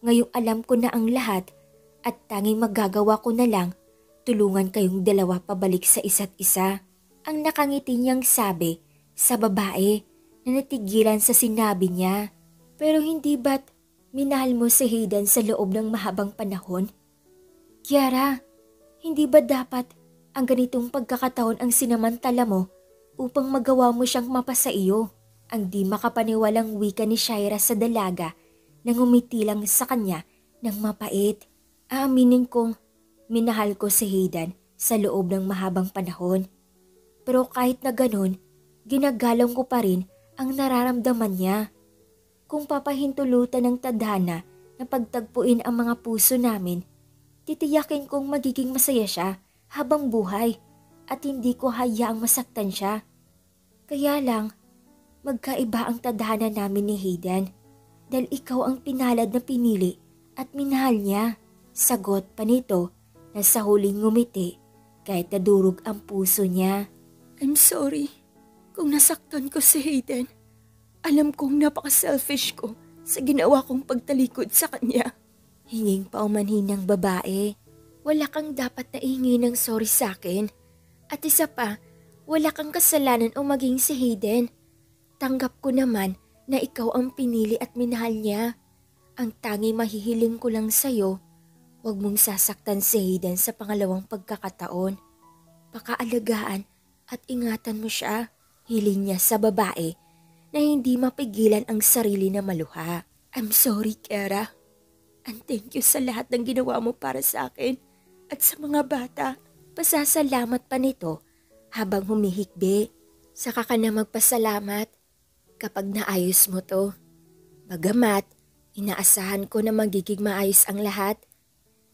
Ngayong alam ko na ang lahat at tanging magagawa ko na lang, tulungan kayong dalawa pabalik sa isa't isa. Ang nakangiti niyang sabi sa babae na natigilan sa sinabi niya. Pero hindi ba't minahal mo si Hayden sa loob ng mahabang panahon? Kiara, hindi ba dapat ang ganitong pagkakataon ang sinamantala mo upang magawa mo siyang mapasa iyo? Ang di makapaniwalang wika ni Shaira sa dalaga na ngumiti lang sa kanya ng mapait. Aaminin kong minahal ko si Hayden sa loob ng mahabang panahon. Pero kahit na ganun, ginagalang ko pa rin ang nararamdaman niya. Kung papahintulutan ng tadhana na pagtagpuin ang mga puso namin, titiyakin kong magiging masaya siya habang buhay at hindi ko hayaang masaktan siya. Kaya lang, magkaiba ang tadhana namin ni Hayden dahil ikaw ang pinalad na pinili at minahal niya. Sagot pa nito na sa huling ngumiti kahit nadurog ang puso niya. I'm sorry kung nasaktan ko si Hayden. Alam kong napaka-selfish ko sa ginawa kong pagtalikod sa kanya. Hinging paumanhin ng babae. Wala kang dapat na ihingi ng sorry sa akin. At isa pa, wala kang kasalanan o maging si Hayden. Tanggap ko naman na ikaw ang pinili at minahal niya. Ang tangi mahihiling ko lang sa'yo, huwag mong sasaktan si Hayden sa pangalawang pagkakataon. Pakaalagaan at ingatan mo siya. Hiling niya sa babae na hindi mapigilan ang sarili na maluha. I'm sorry, Kera. And thank you sa lahat ng ginawa mo para sa akin at sa mga bata. Pasasalamat pa nito habang humihikbi. Saka ka na magpasalamat kapag naayos mo to. Bagamat, inaasahan ko na magiging maayos ang lahat.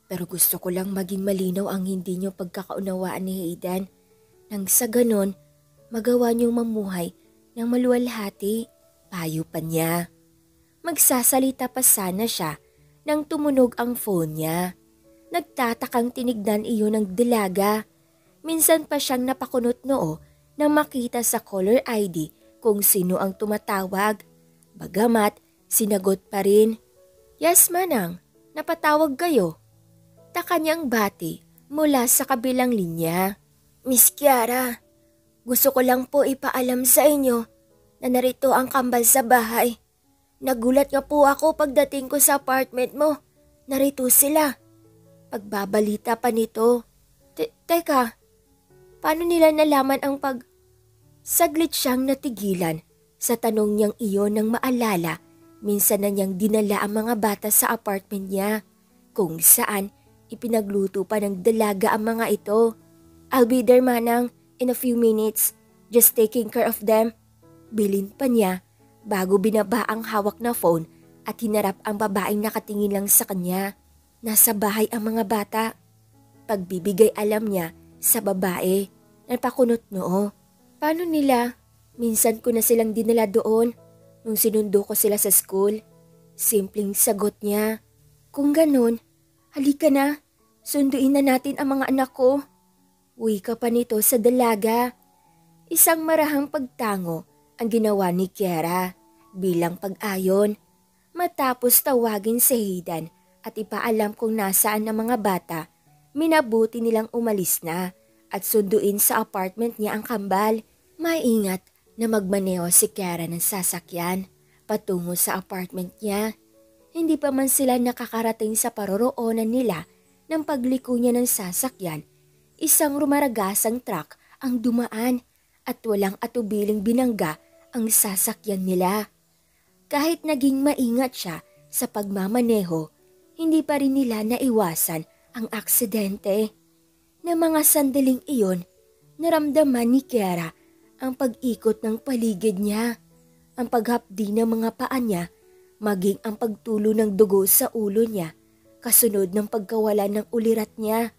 Pero gusto ko lang maging malinaw ang hindi niyo pagkakaunawaan ni Hayden. Nang sa ganon, magawa niyong mamuhay ng maluwalhati, payo pa niya. Magsasalita pa sana siya nang tumunog ang phone niya. Nagtatakang tinignan iyon ng dalaga. Minsan pa siyang napakunot noo nang makita sa caller ID kung sino ang tumatawag. Bagamat sinagot pa rin. "Yes, manang, napatawag kayo." Taka niyang bati mula sa kabilang linya. "Miss Kiara, gusto ko lang po ipaalam sa inyo na narito ang kambal sa bahay. Nagulat nga po ako pagdating ko sa apartment mo. Narito sila." Pagbabalita pa nito. Teka, paano nila nalaman ang Saglit siyang natigilan sa tanong niyang iyon nang maalala minsan na niyang dinala ang mga bata sa apartment niya kung saan ipinagluto pa ng dalaga ang mga ito. "I'll be there, manang, in a few minutes. Just taking care of them." Bilin pa niya bago binaba ang hawak na phone at hinarap ang babaeng nakatingin lang sa kanya. Nasa bahay ang mga bata. Pagbibigay alam niya sa babae. Napakunot noo. "Paano nila? Minsan ko na silang dinala doon nung sinundo ko sila sa school." Simpleng sagot niya. "Kung ganun, halika na. Sunduin na natin ang mga anak ko." Wika pa nito sa dalaga. Isang marahang pagtango ang ginawa ni Kiara bilang pag-ayon. Matapos tawagin si Hayden at ipaalam kung nasaan ang mga bata, minabuti nilang umalis na at sunduin sa apartment niya ang kambal. Maingat na magmaneho si Kiara ng sasakyan patungo sa apartment niya. Hindi pa man sila nakakarating sa paroroonan nila ng pagliko niya ng sasakyan. Isang rumaragasang truck ang dumaan at walang atubiling binangga ang sasakyan nila. Kahit naging maingat siya sa pagmamaneho, hindi pa rin nila naiwasan ang aksidente. Na mga sandaling iyon, naramdaman ni Kiara ang pag-ikot ng paligid niya, ang paghapdi ng mga paa niya, maging ang pagtulo ng dugo sa ulo niya, kasunod ng pagkawala ng ulirat niya.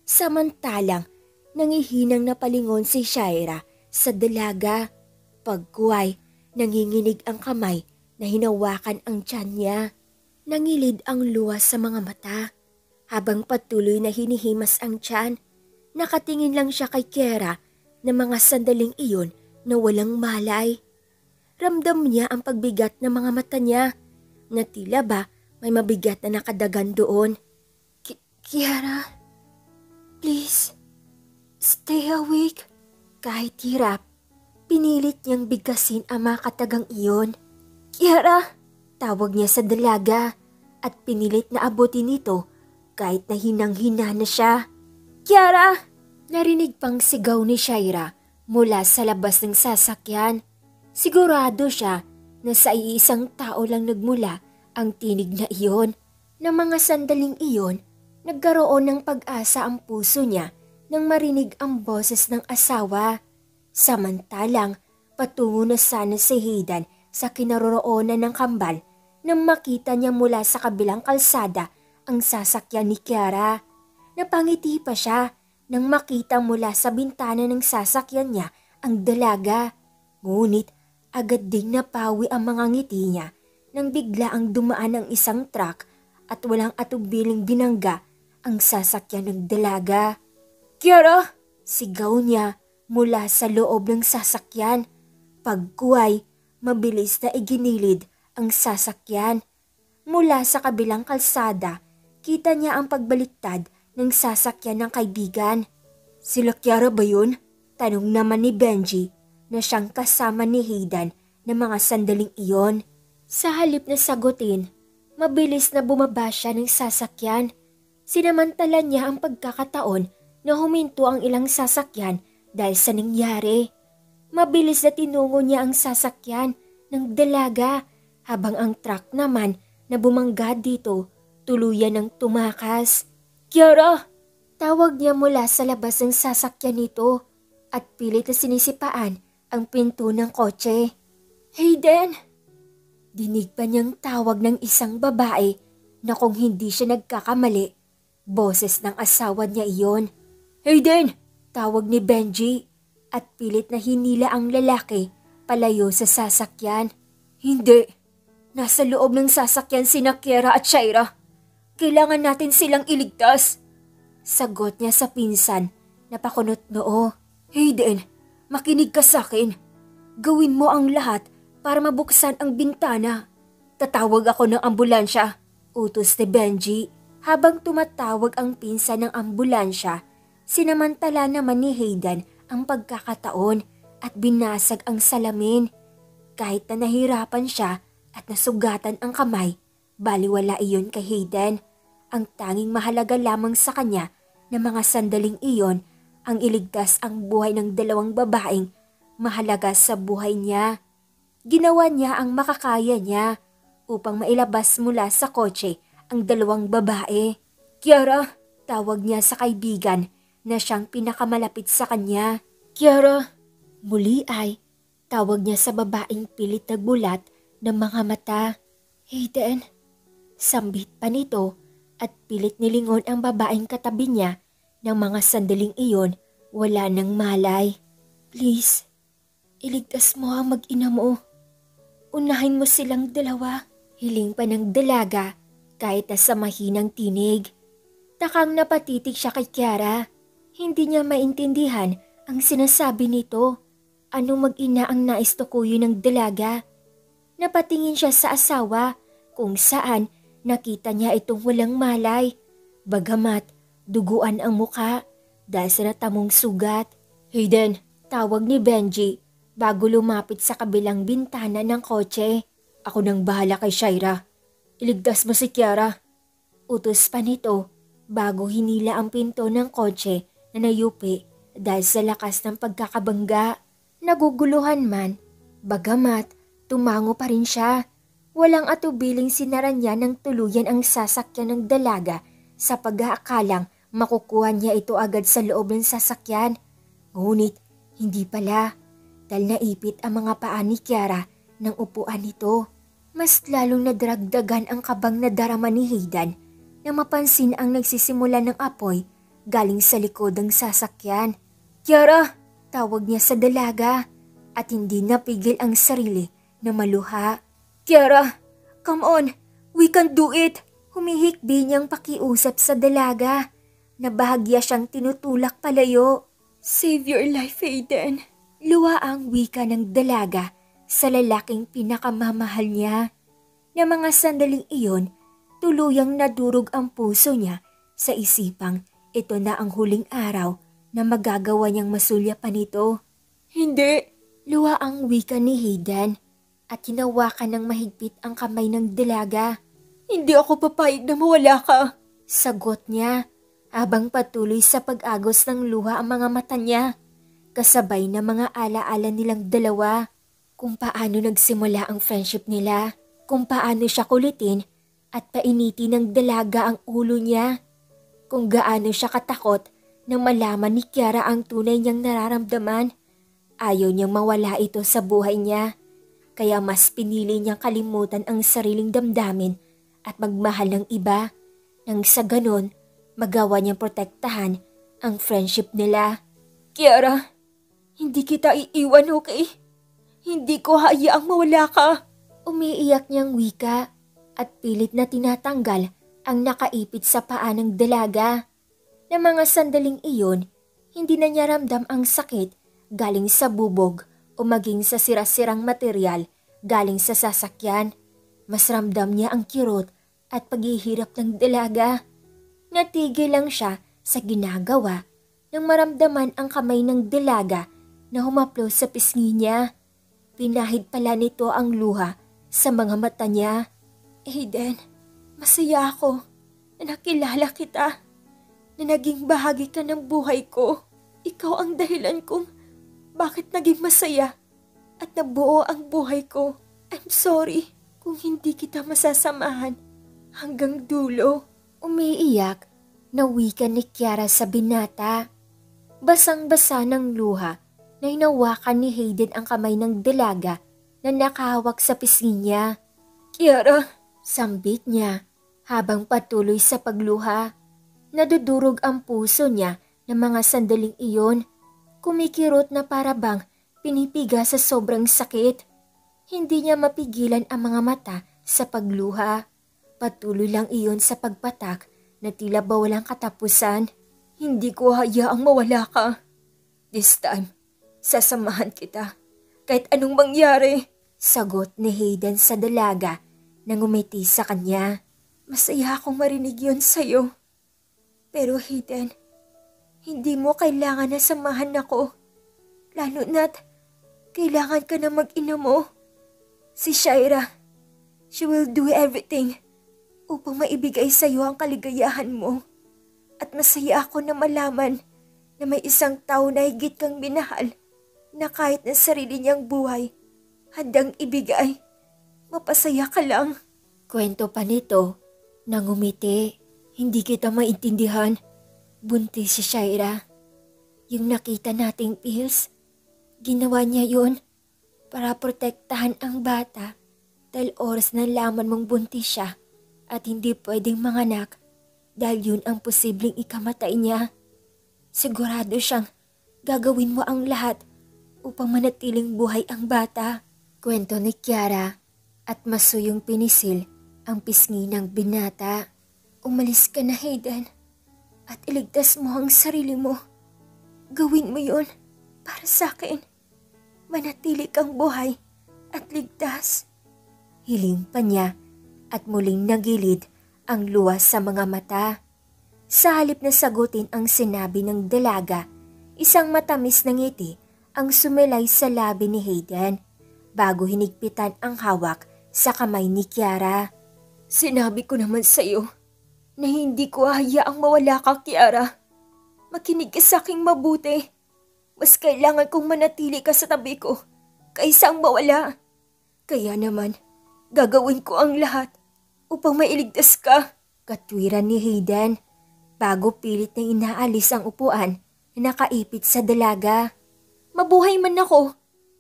Samantalang nangihinang napalingon si Shaira sa dalaga. Pagkuway, nanginginig ang kamay na hinawakan ang tiyan niya. Nangilid ang luha sa mga mata. Habang patuloy na hinihimas ang tiyan, nakatingin lang siya kay Kiara na mga sandaling iyon na walang malay. Ramdam niya ang pagbigat ng mga mata niya na tila ba may mabigat na nakadagan doon. Kiara, please, stay awake." Kahit hirap, pinilit niyang bigkasin ang mga katagang iyon. "Kiara!" Tawag niya sa dalaga at pinilit na abutin ito kahit na hinang-hina na siya. "Kiara!" Narinig pang sigaw ni Shaira mula sa labas ng sasakyan. Sigurado siya na sa iisang tao lang nagmula ang tinig na iyon. Na mga sandaling iyon, nagkaroon ng pag-asa ang puso niya nang marinig ang boses ng asawa. Samantalang patungo na sana si Hayden sa kinaroroonan ng kambal nang makita niya mula sa kabilang kalsada ang sasakyan ni Kiara. Napangiti pa siya nang makita mula sa bintana ng sasakyan niya ang dalaga. Ngunit agad ding napawi ang mga ngiti niya nang bigla ang dumaan ang isang truck at walang atubiling binangga ang sasakyan ng dalaga. "Kiara!" Sigaw niya mula sa loob ng sasakyan. Pagkuway, mabilis na iginilid ang sasakyan. Mula sa kabilang kalsada, kita niya ang pagbaliktad ng sasakyan ng kaibigan. "Sila Kiara ba yun?" Tanong naman ni Benji na siyang kasama ni Hayden na mga sandaling iyon. Sa halip na sagutin, mabilis na bumaba siya ng sasakyan. Sinamantala niya ang pagkakataon na huminto ang ilang sasakyan dahil sa nangyari. Mabilis na tinungo niya ang sasakyan ng dalaga habang ang truck naman na bumangga dito tuluyan ng tumakas. "Kiara!" Tawag niya mula sa labas ng sasakyan nito at pilit na sinisipaan ang pinto ng kotse. "Hayden!" Dinig pa niyang tawag ng isang babae na kung hindi siya nagkakamali, boses ng asawa niya iyon. "Hayden!" Tawag ni Benji at pilit na hinila ang lalaki palayo sa sasakyan. Hindi, nasa loob ng sasakyan sina Kiara at Shaira. Kailangan natin silang iligtas. Sagot niya sa pinsan na pakunot noo. Hayden, makinig ka sa akin. Gawin mo ang lahat para mabuksan ang bintana. Tatawag ako ng ambulansya, utos ni Benji. Habang tumatawag ang pinsan ng ambulansya, sinamantala naman ni Hayden ang pagkakataon at binasag ang salamin. Kahit na nahirapan siya at nasugatan ang kamay, baliwala iyon kay Hayden. Ang tanging mahalaga lamang sa kanya na mga sandaling iyon ang iligtas ang buhay ng dalawang babaeng mahalaga sa buhay niya. Ginawa niya ang makakaya niya upang mailabas mula sa kotse ang dalawang babae. Kiara, tawag niya sa kaibigan na siyang pinakamalapit sa kanya. Kiara, muli ay tawag niya sa babaeng pilit na gulat ng mga mata. Hayden, sambit pa nito at pilit nilingon ang babaeng katabi niya. Ng mga sandaling iyon, wala nang malay. Please, iligtas mo ang mag-ina mo. Unahin mo silang dalawa. Hiling pa ng dalaga kahit na sa mahinang tinig. Takang napatitig siya kay Kiara. Hindi niya maintindihan ang sinasabi nito. Anong mag-ina ang nais tukuyin ng dalaga? Napatingin siya sa asawa kung saan nakita niya itong walang malay. Bagamat duguan ang muka dahil sa natamong sugat. Hayden, tawag ni Benji bago lumapit sa kabilang bintana ng kotse. Ako nang bahala kay Shaira. Iligtas mo si Kiara. Utos pa nito bago hinila ang pinto ng kotse na nayupi dahil sa lakas ng pagkakabangga. Naguguluhan man, bagamat tumango pa rin siya. Walang atubiling sinara niya ng tuluyan ang sasakyan ng dalaga sa pag-aakalang makukuha niya ito agad sa loob ng sasakyan. Ngunit hindi pala dahil naipit ang mga paa ni Kiara ng upuan nito. Mas lalong nadragdagan ang kabang na darama ni Hayden na mapansin ang nagsisimula ng apoy galing sa likod ng sasakyan. Kiara! Tawag niya sa dalaga at hindi napigil ang sarili na maluha. Kiara! Come on! We can do it! Humihikbi niyang pakiusap sa dalaga na bahagya siyang tinutulak palayo. Save your life, Hayden. Luwa ang wika ng dalaga sa lalaking pinakamamahal niya. Na mga sandaling iyon, tuluyang nadurog ang puso niya sa isipang ito na ang huling araw na magagawa niyang masulyapan ito. Hindi! Luwa ang wika ni Hayden at hinawakan ng mahigpit ang kamay ng dalaga. Hindi ako papayag na mawala ka. Sagot niya habang patuloy sa pag-agos ng luha ang mga mata niya. Kasabay na mga alaala nilang dalawa kung paano nagsimula ang friendship nila, kung paano siya kulitin at painitin ng dalaga ang ulo niya, kung gaano siya katakot nang malaman ni Kiara ang tunay niyang nararamdaman. Ayaw niyang mawala ito sa buhay niya, kaya mas pinili niyang kalimutan ang sariling damdamin at magmahal ng iba nang sa ganon magawa niyang protektahan ang friendship nila. Kiara, hindi kita iiwan, okay? Hindi ko hayaang mawala ka. Umiiyak niyang wika at pilit na tinatanggal ang nakaipit sa paa ng dalaga. Na mga sandaling iyon, hindi na niya ramdam ang sakit galing sa bubog o maging sa sirasirang material galing sa sasakyan. Mas ramdam niya ang kirot at paghihirap ng dalaga. Natigil lang siya sa ginagawa nang maramdaman ang kamay ng dalaga na humaplos sa pisngi niya. Pinahid pala nito ang luha sa mga mata niya. Hayden, masaya ako na nakilala kita, na naging bahagi ka ng buhay ko. Ikaw ang dahilan kung bakit naging masaya at nabuo ang buhay ko. I'm sorry kung hindi kita masasamahan hanggang dulo. Umiiyak na wika ni Kiara sa binata. Basang-basa ng luha na hinawakan ni Hayden ang kamay ng dalaga na nakahawak sa pisngi niya. Kiara, sambit niya habang patuloy sa pagluha. Nadudurog ang puso niya ng mga sandaling iyon. Kumikirot na para bang pinipiga sa sobrang sakit. Hindi niya mapigilan ang mga mata sa pagluha. Patuloy lang iyon sa pagpatak na tila ba walang katapusan. Hindi ko hayaang mawala ka. This time, sasamahan kita. Kahit anong mangyari. Sagot ni Hayden sa dalaga na ngumiti sa kanya. Masaya akong marinig yun sa'yo. Pero Hayden, hindi mo kailangan na samahan ako. Lalo na't kailangan ka na mag-ina mo. Si Shaira, she will do everything upang maibigay sa'yo ang kaligayahan mo. At masaya ako na malaman na may isang tao na higit kang minahal na kahit na sarili niyang buhay, handang ibigay. Mapasaya ka lang. Kwento pa nito, nangumiti. Hindi kita maintindihan. Buntis si Shaira. Yung nakita nating pills, ginawa niya yun para protektahan ang bata dahil oras na laman mong buntis siya at hindi pwedeng manganak dahil yun ang posibleng ikamatay niya. Sigurado siyang gagawin mo ang lahat upang manatiling buhay ang bata. Kwento ni Kiara at masuyong pinisil ang pisngi ng binata. Umalis ka na, Hayden, at iligtas mo ang sarili mo. Gawin mo yun para sa akin. Manatili kang buhay at ligtas. Hiling pa niya at muling nagilid ang luwas sa mga mata. Sa halip na sagutin ang sinabi ng dalaga, isang matamis na ngiti ang sumilay sa labi ni Hayden bago hinigpitan ang hawak sa kamay ni Kiara. Sinabi ko naman sa iyo na hindi ko hayaang mawala ka, Kiara. Makinig ka sa aking mabuti. Mas kailangan kong manatili ka sa tabi ko kaysa ang mawala. Kaya naman, gagawin ko ang lahat upang mailigtas ka. Katwiran ni Hayden bago pilit na inaalis ang upuan na nakaipit sa dalaga. Mabuhay man ako,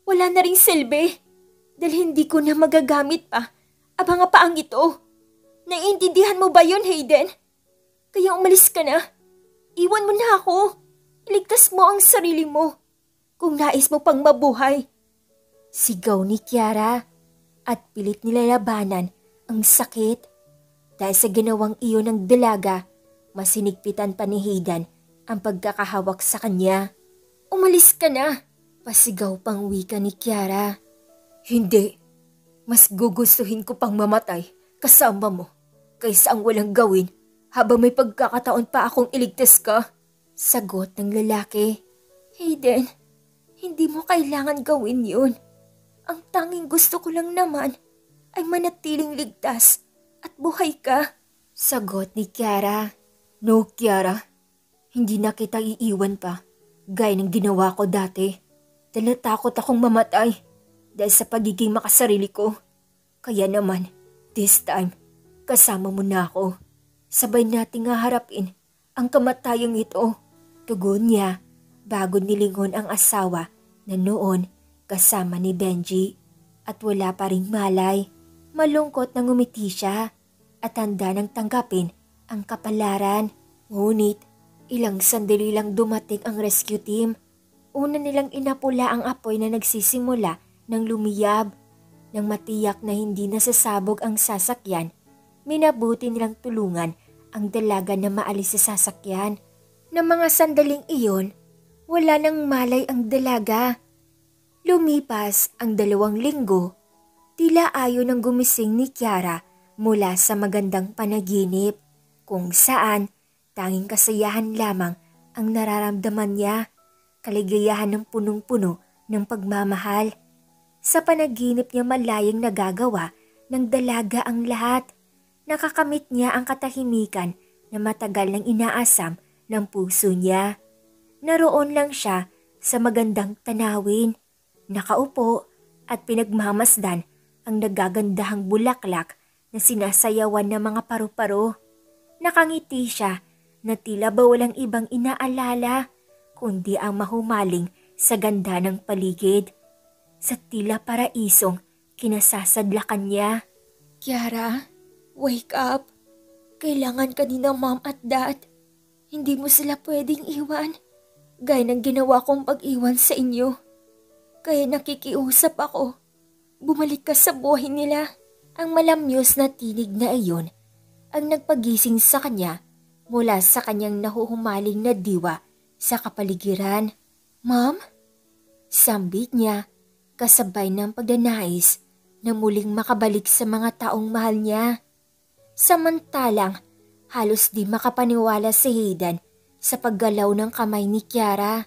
wala na ring silbi dahil hindi ko na magagamit pa ang mga paang ito. Naiintindihan mo ba yun, Hayden? Kaya umalis ka na. Iwan mo na ako. Iligtas mo ang sarili mo kung nais mo pang mabuhay. Sigaw ni Kiara at pilit nilalabanan ang sakit. Dahil sa ginawang iyon ng dalaga, mas sinigpitan pa ni Hayden ang pagkakahawak sa kanya. Umalis ka na, pasigaw pang wika ni Kiara. Hindi, mas gugustuhin ko pang mamatay kasama mo kaysa ang walang gawin habang may pagkakataon pa akong iligtas ka. Sagot ng lalaki. Hayden, hindi mo kailangan gawin yun. Ang tanging gusto ko lang naman ay manatiling ligtas at buhay ka. Sagot ni Kiara. No, Kiara, hindi na kita iiwan pa gaya ng ginawa ko dati. Dahil natakot akong mamatay dahil sa pagiging makasarili ko. Kaya naman, this time, kasama mo na ako. Sabay nating haharapin ang kamatayang ito. Tugon niya bago nilingon ang asawa na noon kasama ni Benji at wala pa ring malay. Malungkot na ngumiti siya at handa nang tanggapin ang kapalaran. Ngunit ilang sandali lang dumating ang rescue team. Una nilang inapula ang apoy na nagsisimula ng lumiyab. Nang matiyak na hindi nasasabog ang sasakyan, minabuti nilang tulungan ang dalaga na maalis sa sasakyan. Nang mga sandaling iyon, wala nang malay ang dalaga. Lumipas ang 2 linggo, tila ayaw nang gumising ni Kiara mula sa magandang panaginip kung saan tanging kasayahan lamang ang nararamdaman niya, kaligayahan ng punong-puno ng pagmamahal. Sa panaginip niya malayang nagagawa ng dalaga ang lahat. Nakakamit niya ang katahimikan na matagal nang inaasam ng puso niya. Naroon lang siya sa magandang tanawin, nakaupo at pinagmamasdan ang nagagandahang bulaklak na sinasayawan ng mga paru-paro. Nakangiti siya na tila ba walang ibang inaalala kundi ang mahumaling sa ganda ng paligid. Sa tila paraisong kinasasadlakan niya. Kiara, wake up. Kailangan ka ni ng mom at dad. Hindi mo sila pwedeng iwan. Gaya ng ginawa kong pag-iwan sa inyo. Kaya nakikiusap ako. Bumalik ka sa buhay nila. Ang malamyos na tinig na iyon ang nagpagising sa kanya mula sa kanyang nahuhumaling na diwa sa kapaligiran. Ma'am? Sambit niya kasabay ng pagdanais na muling makabalik sa mga taong mahal niya. Samantalang halos di makapaniwala si Hayden sa paggalaw ng kamay ni Kiara.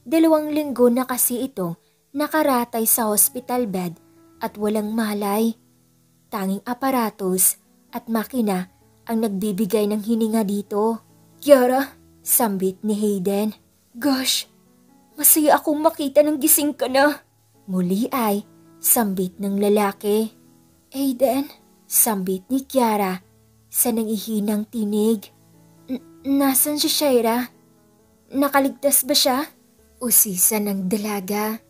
2 linggo na kasi itong nakaratay sa hospital bed at walang malay. Tanging aparatos at makina ang nagbibigay ng hininga dito. Kiara, sambit ni Hayden. Gosh, masaya akong makita ng gising ka na. Muli ay sambit ng lalaki. Hayden, sambit ni Kiara sa nangihinang tinig. Nasaan si Shaira? Nakaligtas ba siya? Usisa ng dalaga.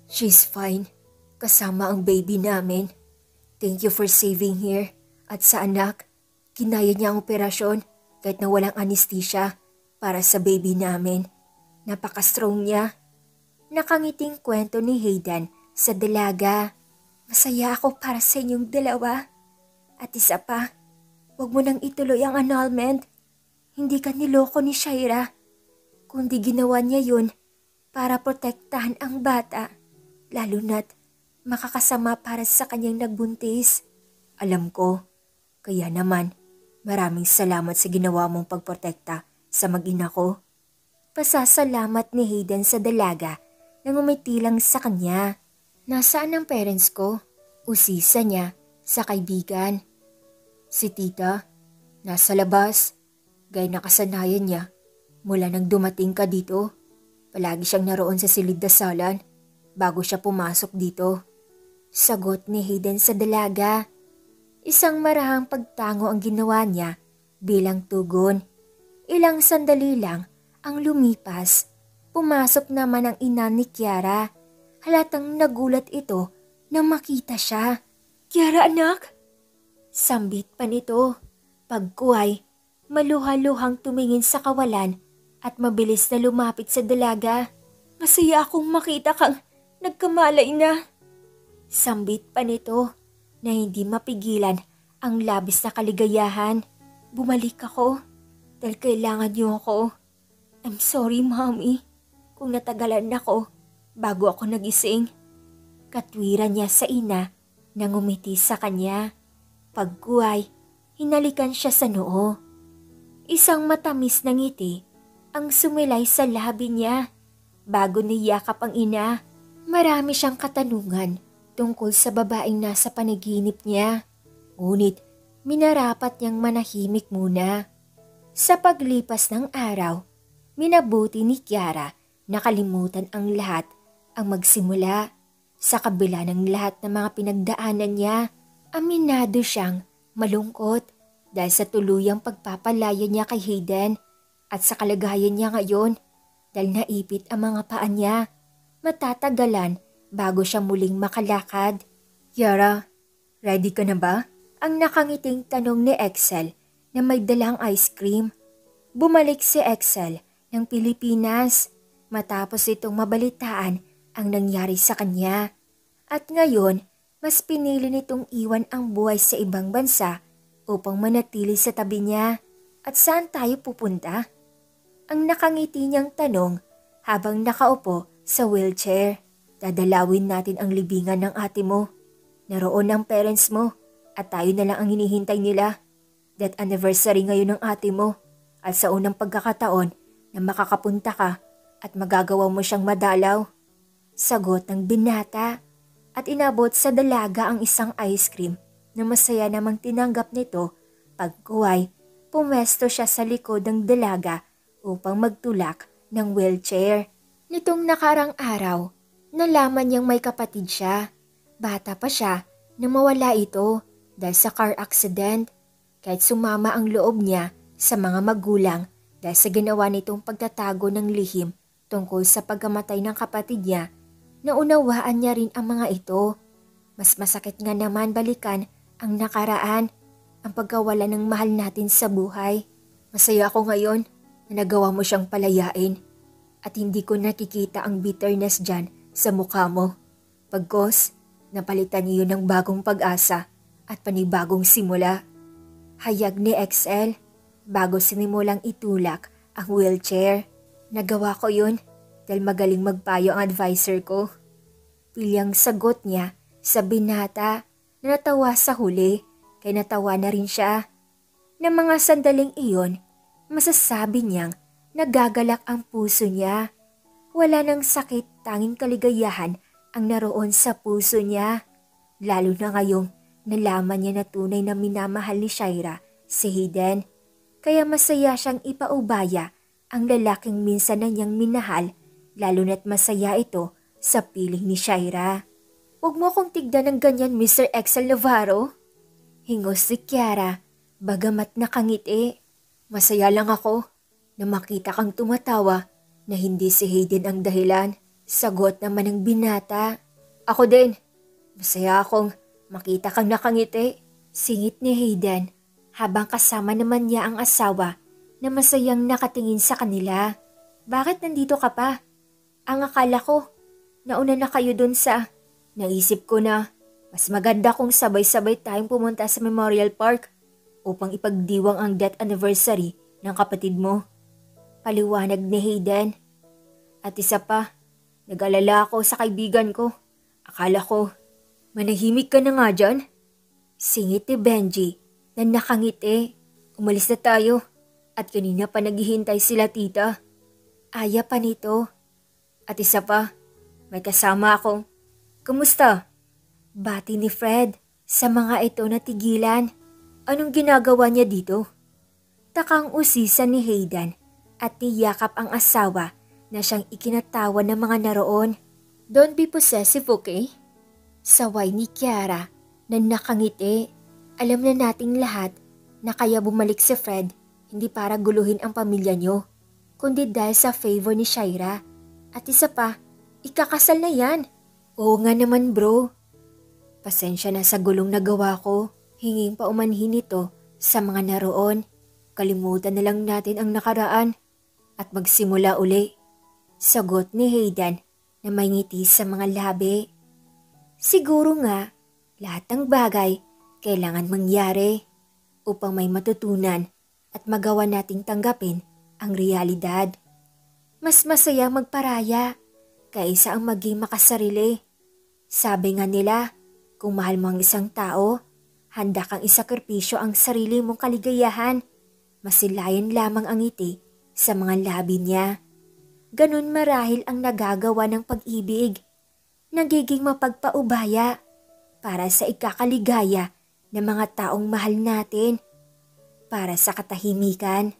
She's fine. Kasama ang baby namin. Thank you for saving her. At sa anak, kinaya niya ang operasyon kahit na walang anesthesia para sa baby namin. Napaka-strong niya. Nakangiting kwento ni Hayden sa dalaga. Masaya ako para sa inyong dalawa. At isa pa, huwag mo nang ituloy ang annulment. Hindi ka niloko ni Shaira. Kundi ginawa niya yun para protektahan ang bata. Lalo na't makakasama para sa kanyang nagbuntis. Alam ko, kaya naman maraming salamat sa ginawa mong pagprotekta sa mag-ina ko. Pasasalamat ni Hayden sa dalaga nang umiti lang sa kanya. Nasaan ang parents ko? Usisa niya sa kaibigan. Si tita, nasa labas. Gaya nakasanayan niya mula nang dumating ka dito. Palagi siyang naroon sa silid dasalan bago siya pumasok dito. Sagot ni Hayden sa dalaga. Isang marahang pagtango ang ginawa niya bilang tugon. Ilang sandali lang ang lumipas. Pumasok naman ang ina ni Kiara. Halatang nagulat ito na makita siya. Kiara anak? Sambit pa nito. Pagkuhay, maluha-luhang tumingin sa kawalan at mabilis na lumapit sa dalaga. Masaya akong makita kang nagkamalay na. Sambit pa nito na hindi mapigilan ang labis na kaligayahan. Bumalik ako dahil kailangan niyo ako. I'm sorry, Mommy, kung natagalan ako bago ako nagising. Katwiran niya sa ina nang umiti sa kanya. Pagkuhay, hinalikan siya sa noo. Isang matamis na ngiti ang sumilay sa labi niya bago niyakap ang ina. Marami siyang katanungan tungkol sa babaeng nasa panaginip niya. Ngunit minarapat niyang manahimik muna. Sa paglipas ng araw, minabuti ni Kiara na kalimutan ang lahat ang magsimula. Sa kabila ng lahat ng mga pinagdaanan niya, aminado siyang malungkot dahil sa tuluyang pagpapalaya niya kay Hayden at sa kalagayan niya ngayon dahil naipit ang mga paa niya. Matatagalan bago siya muling makalakad. Kiara, ready ka na ba? Ang nakangiting tanong ni Excel na may dalang ice cream. Bumalik si Excel ng Pilipinas matapos itong mabalitaan ang nangyari sa kanya. At ngayon, mas pinili nitong iwan ang buhay sa ibang bansa upang manatili sa tabi niya. At saan tayo pupunta? Ang nakangiti niyang tanong habang nakaupo sa wheelchair. Dadalawin natin ang libingan ng ate mo. Naroon ang parents mo at tayo na lang ang hinihintay nila. That anniversary ngayon ng ate mo at sa unang pagkakataon na makakapunta ka at magagawa mo siyang madalaw. Sagot ng binata at inabot sa dalaga ang isang ice cream na masaya namang tinanggap nito. Pagkuhay, pumesto siya sa likod ng dalaga upang magtulak ng wheelchair. Nitong nakarang araw, nalaman niyang may kapatid siya. Bata pa siya na mawala ito dahil sa car accident. Kahit sumama ang loob niya sa mga magulang dahil sa ginawa nitong pagtatago ng lihim tungkol sa pagkamatay ng kapatid niya, naunawaan niya rin ang mga ito. Mas masakit nga naman balikan ang nakaraan, ang pagkawala ng mahal natin sa buhay. Masaya ako ngayon na nagawa mo siyang palayain. at hindi ko nakikita ang bitterness dyan sa mukha mo. Pagkos, napalitan niyo ng bagong pag-asa at panibagong simula. Hayag ni XL bago sinimulang itulak ang wheelchair. Nagawa ko yun dahil magaling magpayo ang advisor ko. Pilyang sagot niya sa binata na natawa sa huli, kaya natawa na rin siya. Na mga sandaling iyon, masasabi niyang nagagalak ang puso niya. Wala nang sakit, tanging kaligayahan ang naroon sa puso niya. Lalo na ngayong nalaman niya na tunay na minamahal ni Shaira si Hayden. Kaya masaya siyang ipaubaya ang lalaking minsan na niyang minahal, lalo na't masaya ito sa piling ni Shaira. "Huwag mo akong tignan ng ganyan, Mr. Excel Navarro." Hingos si Kiara, bagamat nakangiti. "Masaya lang ako na makita kang tumatawa na hindi si Hayden ang dahilan." Sagot naman ng binata. "Ako din, masaya akong makita kang nakangiti." Singit ni Hayden habang kasama naman niya ang asawa na masayang nakatingin sa kanila. "Bakit nandito ka pa? Ang akala ko, nauna na kayo dun sa..." "Naisip ko na mas maganda kung sabay-sabay tayong pumunta sa Memorial Park upang ipagdiwang ang death anniversary ng kapatid mo." Paliwanag ni Hayden. "At isa pa, nag-alala ako sa kaibigan ko. Akala ko, manahimik ka na nga dyan." Singit ni Benji na nakangiti. "Umalis na tayo at kanina pa naghihintay sila tita." Aya pa nito. "At isa pa, may kasama akong..." "Kumusta?" Bati ni Fred sa mga ito na tigilan. "Anong ginagawa niya dito?" Takang usisan ni Hayden at niyakap ang asawa na siyang ikinatawa ng mga naroon. "Don't be possessive, okay?" Saway ni Kiara na nakangiti. "Alam na nating lahat na kaya bumalik si Fred hindi para guluhin ang pamilya niyo, kundi dahil sa favor ni Shaira. At isa pa, ikakasal na yan." "Oo nga naman bro. Pasensya na sa gulong nagawa ko." Hinging paumanhin ito sa mga naroon. "Kalimutan na lang natin ang nakaraan at magsimula uli." Sagot ni Hayden na may ngiti sa mga labi. Siguro nga, lahat ng bagay kailangan mangyari upang may matutunan at magawa nating tanggapin ang realidad. Mas masaya magparaya kaysa ang maging makasarili. Sabi nga nila, kung mahal mo ang isang tao, handa kang isakripisyo ang sarili mong kaligayahan. Masilayan lamang ang ngiti sa mga labi niya. Ganun marahil ang nagagawa ng pag-ibig. Nagiging mapagpaubaya para sa ikakaligaya ng mga taong mahal natin, para sa katahimikan.